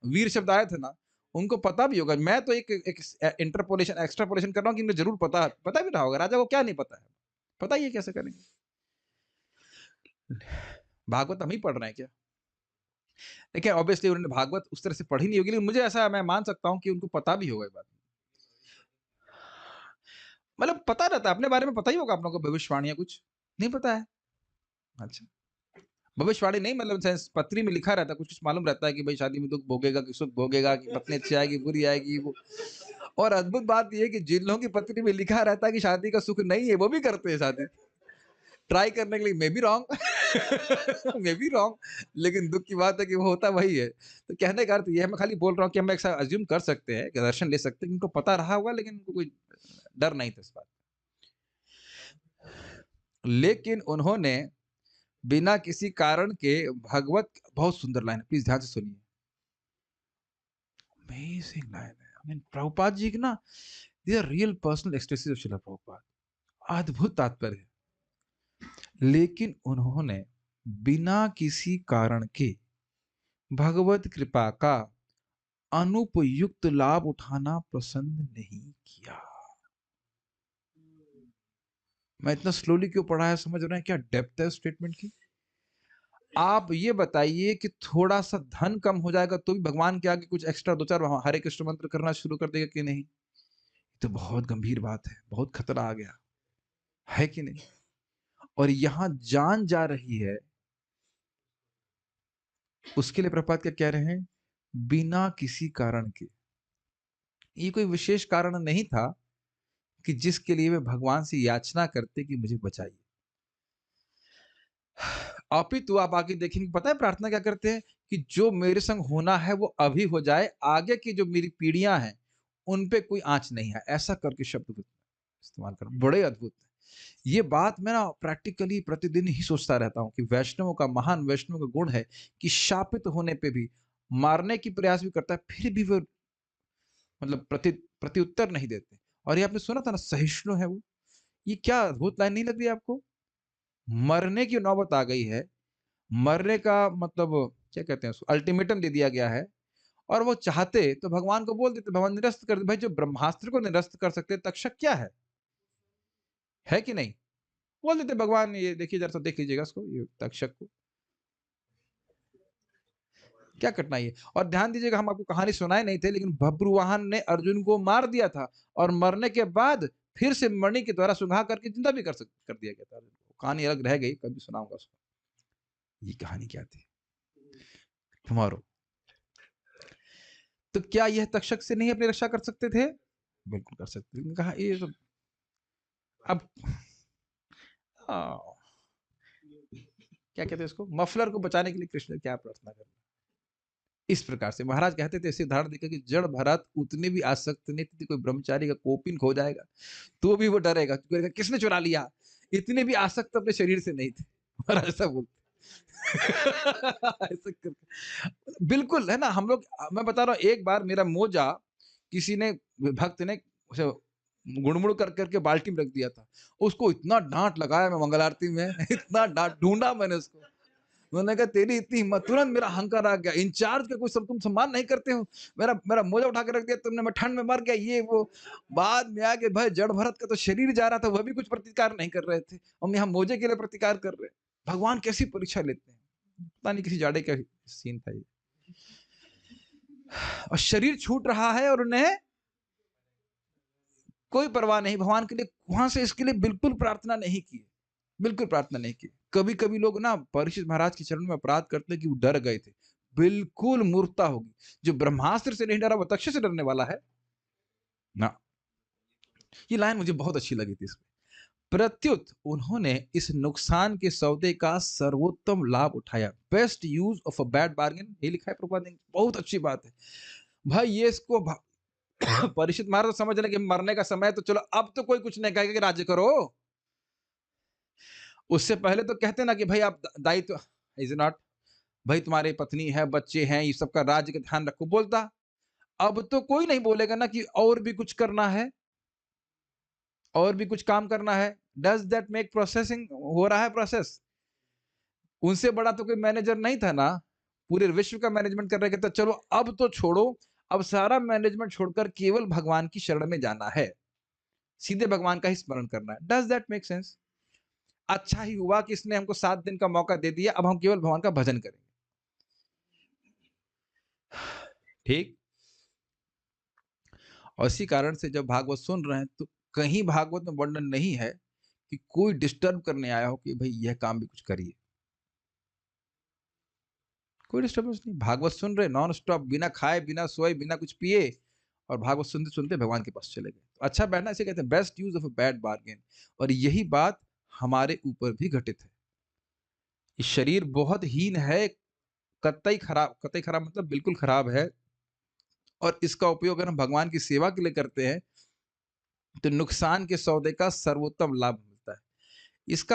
वीर शब्द आए थे ना, उनको पता भी होगा। मैं तो एक इंटरपोलेशन, एक्स्ट्रापोलेशन कर रहा हूँ कि इन्हें जरूर पता भी रहा होगा। राजा को क्या नहीं पता है? पता ही है, कैसे करेंगे? भागवत हम ही पढ़ रहे हैं क्या? देखिए, ऑब्वियसली उन्होंने भागवत उस तरह से पढ़ी नहीं होगी, लेकिन मुझे ऐसा, मैं मान सकता हूँ कि उनको पता भी होगा ये बात। मतलब पता रहता है, अपने बारे में पता ही होगा आप लोगों को, भविष्यवाणियां कुछ नहीं पता है? अच्छा, भविष्यवाणी नहीं, मतलब सेंस पत्री में लिखा रहता है, कुछ-कुछ मालूम रहता है कि भाई शादी में दुःख भोगेगा कि सुख भोगेगा, कि पत्नी अच्छी आएगी, बुरी आएगी, वो। और अद्भुत बात ये है कि जिन लोगों की पत्री में लिखा रहता है कि शादी का सुख नहीं है, वो भी करते हैं शादी। ट्राई करने के लिए, may be wrong, may be wrong, लेकिन दुःख की बात है कि वो होता वही है। तो कहने का अर्थ ये है, मैं खाली बोल रहा हूँ कि हम ऐसा अज़्यूम कर सकते हैं, कि दर्शन ले सकते हैं कि उनको पता रहा होगा, लेकिन उनको कोई डर नहीं था इस बात। लेकिन उन्होंने बिना किसी कारण के भगवत, बहुत सुंदर लाइन है, प्लीज ध्यान से सुनिए, अमेजिंग लाइन है। आई मीन, प्रभुपाद जी की ना, they are real personal expressive of Srila Prabhupada, अद्भुत तात्पर्य है। लेकिन उन्होंने बिना किसी कारण के भगवत कृपा का अनुपयुक्त लाभ उठाना पसंद नहीं किया। मैं इतना स्लोली क्यों पढ़ा है, समझ रहे हैं क्या डेप्थ है स्टेटमेंट की? आप ये बताइए कि थोड़ा सा धन कम हो जाएगा तो भी भगवान के आगे कुछ एक्स्ट्रा दो चार हरे कृष्ण मंत्र करना शुरू कर देगा कि नहीं? तो बहुत गंभीर बात है, बहुत खतरा आ गया है कि नहीं? और यहां जान जा रही है, उसके लिए प्रभुपाद क्या कह रहे हैं? बिना किसी कारण के। ये कोई विशेष कारण नहीं था कि जिसके लिए वे भगवान से याचना करते कि मुझे बचाइए। अपितु आप आगे देखेंगे, पता है प्रार्थना क्या करते हैं? कि जो मेरे संग होना है वो अभी हो जाए, आगे की जो मेरी पीढ़ियां हैं उन पे कोई आंच नहीं है, ऐसा करके शब्द को इस्तेमाल कर, बड़े अद्भुत। ये बात मैं ना प्रैक्टिकली प्रतिदिन ही सोचता रहता हूँ कि वैष्णवों का, महान वैष्णव का गुण है कि शापित होने पे भी, मारने की प्रयास भी करता है, फिर भी वो मतलब प्रत्युत्तर नहीं देते। और ये आपने सुना था ना, सहिष्णु है वो। ये क्या अद्भुत लाइन नहीं लग रही आपको? मरने की नौबत आ गई है, मरने का मतलब क्या कहते हैं उसको, अल्टीमेटम दे दिया गया है, और वो चाहते तो भगवान को बोल देते, भगवान निरस्त कर दे। भाई, जो ब्रह्मास्त्र को निरस्त कर सकते तक्षक क्या है कि नहीं? बोल देते भगवान, ये देखिए, जरा सा देख लीजिएगा इसको, ये तक्षक को, क्या कठिनाई है? और ध्यान दीजिएगा, हम आपको कहानी सुनाए नहीं थे, लेकिन बब्रुवाहन ने अर्जुन को मार दिया था, और मरने के बाद फिर से मणि के द्वारा सुंघा करके जिंदा भी कर दिया गया था अर्जुन को। कहानी अलग रह गई, कभी सुनाऊंगा उसको। ये कहानी क्या थी टुमारो। तो क्या यह तक्षक से नहीं अपनी रक्षा कर सकते थे? बिल्कुल कर सकते थे। कहा ये तो अब क्या कहते हैं इसको, मफलर को बचाने के लिए कृष्ण ने क्या प्रार्थना कर, इस प्रकार से महाराज कहते थे, इसे उदाहरण देकर कि जड़ भरत उतने भी आसक्त नहीं थे, कोई ब्रह्मचारी का कोपिन खो जाएगा तो भी वो डरेगा, किसने चुरा लिया, इतने भी आसक्त अपने शरीर से नहीं थे। महाराज ऐसा बोलते ऐसा बिल्कुल है ना। हम लोग, मैं बता रहा हूँ, एक बार मेरा मोजा किसी ने, भक्त ने उसे गुड़मुड़ कर करके बाल्टी में रख दिया था, उसको इतना डांट लगाया मैं मंगल आरती में इतना डांट ढूंढा मैंने उसको, मैंने कहा तेरी इतनी हिम्मत, तुरंत मेरा अहंकार आ गया, इंचार्ज का कोई सब तुम सम्मान नहीं करते हो, मेरा मेरा मोजा उठा के रख दिया तुमने, मैं ठंड में मर गया ये वो। बाद में आके भाई जड़ भरत का तो शरीर जा रहा था, वह भी कुछ प्रतिकार नहीं कर रहे थे, हम यहाँ मोजे के लिए प्रतिकार कर रहे हैं। भगवान कैसी परीक्षा लेते हैं, पता नहीं किसी जाड़े का सीन था ये। और शरीर छूट रहा है और उन्हें कोई परवाह नहीं, भगवान के लिए वहां से इसके लिए बिल्कुल प्रार्थना नहीं की, बिल्कुल प्रार्थना नहीं की। कभी कभी लोग ना परीक्षित महाराज के चरण में अपराध करते कि वो डर गए थे, बिल्कुल मूर्खता होगी। जो ब्रह्मास्त्र से नहीं डरा वो तक्ष से डरने वाला है ना। ये लाइन मुझे बहुत अच्छी लगी थी इसमें। प्रत्युत उन्होंने इस नुकसान के सौदे का सर्वोत्तम लाभ उठाया, best use of a bad bargain, ये लिखा है प्रभुपाद ने, बहुत अच्छी बात है भाई। ये इसको परीक्षित महाराज समझ रहे कि मरने का समय, तो चलो अब तो कोई कुछ नहीं कहेगा कि राज्य करो। उससे पहले तो कहते ना कि भाई आप दायित्व, इज नॉट, भाई तुम्हारी पत्नी है, बच्चे हैं, ये सबका राज्य का ध्यान रखो, बोलता। अब तो कोई नहीं बोलेगा ना कि और भी कुछ करना है, और भी कुछ काम करना है। डज दैट मेक प्रोसेसिंग हो रहा है प्रोसेस? उनसे बड़ा तो कोई मैनेजर नहीं था ना, पूरे विश्व का मैनेजमेंट कर रहे थे। चलो अब तो छोड़ो, अब सारा मैनेजमेंट छोड़कर केवल भगवान की शरण में जाना है, सीधे भगवान का ही स्मरण करना है। Does that make sense? अच्छा ही हुआ कि इसने हमको 7 दिन का मौका दे दिया, अब हम केवल भगवान का भजन करेंगे। ठीक। और इसी कारण से जब भागवत सुन रहे हैं तो कहीं भागवत में वर्णन नहीं है कि कोई डिस्टर्ब करने आया हो कि भाई यह काम भी कुछ करिए, कोई डिस्टर्बेंस नहीं। भागवत सुन रहे नॉन स्टॉप, बिना खाए बिना सोए बिना कुछ पिए, और भागवत सुनते सुनते भगवान के पास चले गए। तो अच्छा बैठना, इसे कहते हैं best use of a bad bargain. और यही बात हमारे ऊपर भी घटित है। ये शरीर बहुत हीन है, कतई खराब मतलब बिल्कुल खराब है, और इसका उपयोग अगर हम भगवान की सेवा के लिए करते हैं तो नुकसान के सौदे का सर्वोत्तम लाभ मिलता है। इस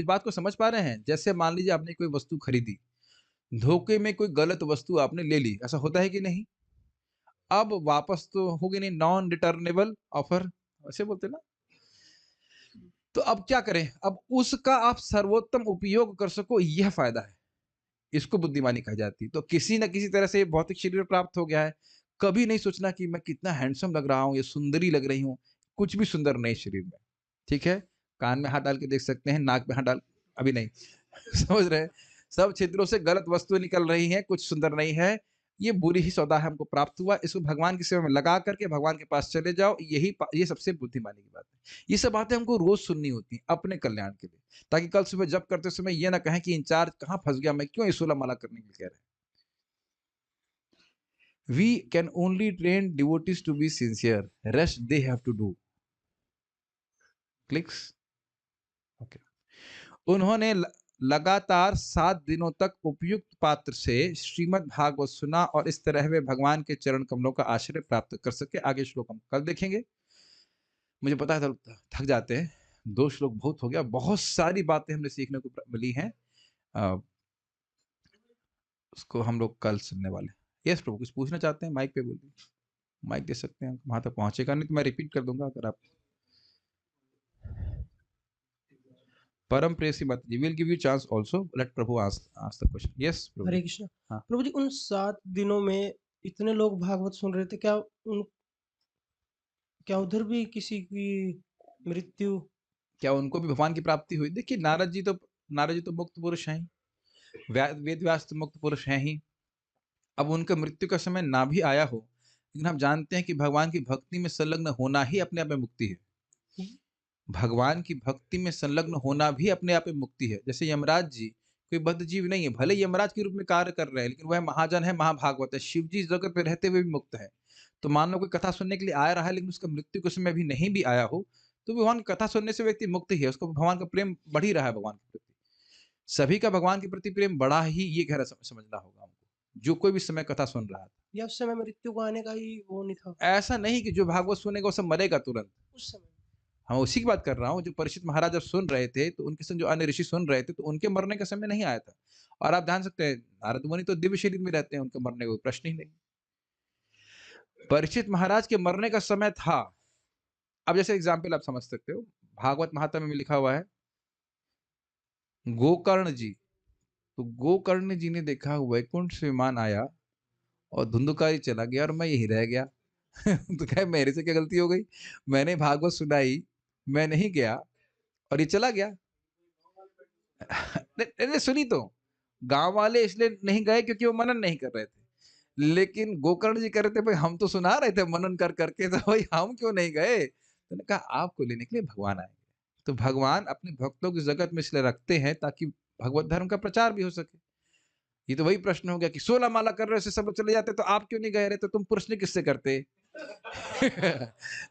बात को समझ पा रहे हैं? जैसे मान लीजिए आपने कोई वस्तु खरीदी, धोखे में कोई गलत वस्तु आपने ले ली, ऐसा होता है कि नहीं? अब वापस तो होगी नहीं, नॉन रिटर्नेबल ऑफर ऐसे बोलते ना। तो अब क्या करें? अब उसका आप सर्वोत्तम उपयोग कर सको, यह फायदा है, इसको बुद्धिमानी कही जाती है। तो किसी न किसी तरह से भौतिक शरीर प्राप्त हो गया है, कभी नहीं सोचना कि मैं कितना हैंडसम लग रहा हूँ या सुंदरी लग रही हूँ, कुछ भी सुंदर नहीं शरीर में। ठीक है, कान में हाथ डाल के देख सकते हैं, नाक में हाथ डाल, अभी नहीं समझ रहे हैं? सब छिद्रों से गलत वस्तुएं निकल रही हैं, कुछ सुंदर नहीं है, ये बुरी ही सौदा है हमको प्राप्त हुआ, इसको भगवान की सेवा में लगा करके भगवान के पास चले जाओ, ये सबसे बुद्धिमानी की बात है। ये सब बातें हमको रोज सुननी होती हैं अपने कल्याण के लिए, ताकि कल सुबह जब करते समय ये ना कहें कि इंचार्ज कहाँ फंस गया, मैं क्यों ये 16 माला करने के लिए कह रहे हैं। We can only train devotees to be sincere, rest they have to do. Clicks? Okay. उन्होंने लगातार 7 दिनों तक उपयुक्त पात्र से श्रीमद् भागवत सुना और इस तरह वे भगवान के चरण कमलों का आश्रय प्राप्त कर सके। आगे श्लोक हम कल देखेंगे। मुझे पता है थक जाते हैं, 2 श्लोक बहुत हो गया, बहुत सारी बातें हमने सीखने को मिली हैं, उसको हम लोग कल सुनने वाले हैं। यस प्रभु, कुछ पूछना चाहते हैं? माइक पे बोलिए, माइक दे सकते हैं, वहां तक पहुंचेगा नहीं तो मैं रिपीट कर दूंगा अगर आप। Param Preyasi Mata ji, will give you chance also, let Prabhu ask the question. Yes Prabhu. Hare Krishna. हाँ। प्रभु जी, उन 7 दिनों में इतने लोग भागवत सुन रहे थे, क्या उधर भी किसी की मृत्यु? क्या उनको भी भगवान की प्राप्ति हुई? देखिए नारद जी तो मुक्त पुरुष हैं, वेद व्यास तो मुक्त पुरुष हैं ही। अब उनका मृत्यु का समय ना भी आया हो, लेकिन हम जानते हैं कि भगवान की भक्ति में संलग्न होना ही अपने आप में मुक्ति है। भगवान की भक्ति में संलग्न होना भी अपने आप में मुक्ति है। जैसे यमराज जी कोई बद्ध जीव नहीं है। भले यमराज के रूप में कार्य कर रहे हैं, लेकिन वह महाजन है, महाभागवत है। शिव जी इस जगत पे रहते हुए भी मुक्त है। तो मान लो कोई कथा सुनने के लिए आ रहा है, लेकिन उसका मृत्यु के समय भी नहीं भी आया हो, तो भगवान की कथा सुनने से व्यक्ति मुक्त ही है, उसको भगवान का प्रेम बढ़ ही रहा है भगवान के प्रति। सभी का भगवान के प्रति प्रेम बढ़ा ही, ये गहरा समझना होगा हमको, जो कोई भी समय कथा सुन रहा था। या उस समय मृत्यु को आने का ही वो नहीं था? ऐसा नहीं कि जो भागवत सुनेगा वो सब मरेगा तुरंत। उस समय हाँ, उसी की बात कर रहा हूँ। जो परीक्षित महाराज जब सुन रहे थे, तो उनके संग जो अन्य ऋषि सुन रहे थे, तो उनके मरने का समय नहीं आया था। और आप ध्यान सकते हैं, नारद मुनि तो दिव्य शरीर में रहते हैं, उनके मरने का कोई प्रश्न ही नहीं। परीक्षित महाराज के मरने का समय था। अब जैसे एग्जाम्पल आप समझ सकते हो, भागवत महात्म्य में लिखा हुआ है गोकर्ण जी। तो गोकर्ण जी ने देखा वैकुंठ से विमान आया और धुंधुकारी चला गया और मैं यही रह गया। तो कहे मेरे से क्या गलती हो गई, मैंने भागवत सुनाई, मैं नहीं गया और ये चला गया। नहीं सुनी तो गांव वाले इसलिए नहीं गए क्योंकि वो मनन नहीं कर रहे थे, लेकिन गोकर्ण जी कर रहे थे, भाई हम तो सुना रहे थे मनन कर करके, तो भाई हम क्यों नहीं गए। तो ने कहा आपको लेने के लिए भगवान आएंगे। तो भगवान अपने भक्तों की जगत में इसलिए रखते हैं ताकि भगवत धर्म का प्रचार भी हो सके। ये तो वही प्रश्न हो गया कि 16 माला कर रहे से सब लोग चले जाते, तो आप क्यों नहीं गए रहे, तो तुम प्रश्न किससे करते।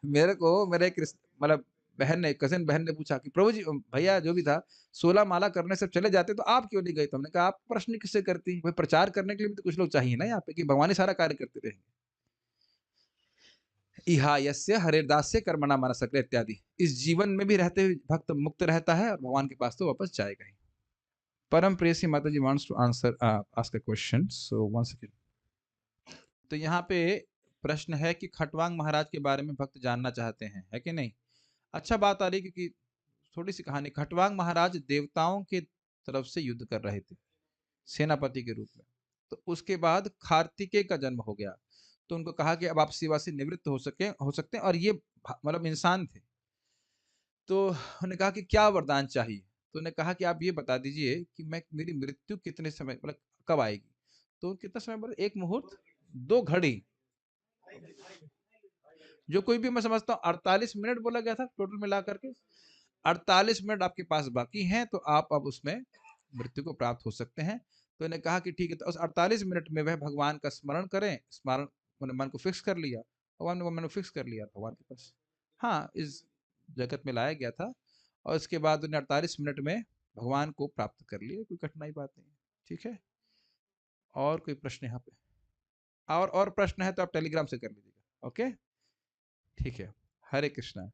मेरे को मेरे एक मतलब बहन ने, कजिन बहन ने पूछा कि प्रभु जी, भैया जो भी था, 16 माला करने से चले जाते, तो आप क्यों नहीं गए। तो हमने कहा आप प्रश्न किससे करती, भाई प्रचार करने के लिए भी तो कुछ लोग चाहिए ना यहाँ पे, कि भगवान ही सारा कार्य करते रहेंगे। इहा यस्य हरिदास्य कर्मणा मनसक्रिय इत्यादि। इस जीवन में भी रहते हुए भक्त मुक्त रहता है और भगवान के पास तो वापस जाएगा ही। Param Preyasi Mata ji wants to answer ask a question, so one second. तो यहाँ पे प्रश्न है कि खटवांग महाराज के बारे में भक्त जानना चाहते हैं, है कि नहीं। अच्छा बात आ रही, क्योंकि थोड़ी सी कहानी। खटवांग महाराज देवताओं के तरफ से युद्ध कर रहे थे सेनापति के रूप में। तो उसके बाद कार्तिकेय का जन्म हो गया, तो उनको कहा कि अब आप सेवा से निवृत्त हो सकते हैं, और ये मतलब इंसान थे। तो उन्होंने कहा कि क्या वरदान चाहिए। तो उन्होंने कहा कि आप ये बता दीजिए कि मेरी मृत्यु कितने समय, मतलब कब आएगी। तो कितना समय बोले, 1 मुहूर्त 2 घड़ी, जो कोई भी मैं समझता हूँ 48 मिनट बोला गया था टोटल मिला करके। 48 मिनट आपके पास बाकी हैं, तो आप अब उसमें मृत्यु को प्राप्त हो सकते हैं। तो इन्हें कहा कि ठीक है, तो उस 48 मिनट में वह भगवान का स्मरण करें। स्मरण मन को फिक्स कर लिया, भगवान ने मन को फिक्स कर लिया भगवान के पास। हाँ, इस जगत में लाया गया था, और उसके बाद उन्हें 48 मिनट में भगवान को प्राप्त कर लिया। कोई कठिनाई बात नहीं। ठीक है, और कोई प्रश्न यहाँ पे, और प्रश्न है तो आप टेलीग्राम से कर लीजिएगा। ओके, ठीक है। हरे कृष्णा।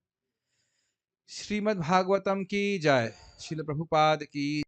श्रीमद् भागवतम की जय। श्रील प्रभुपाद की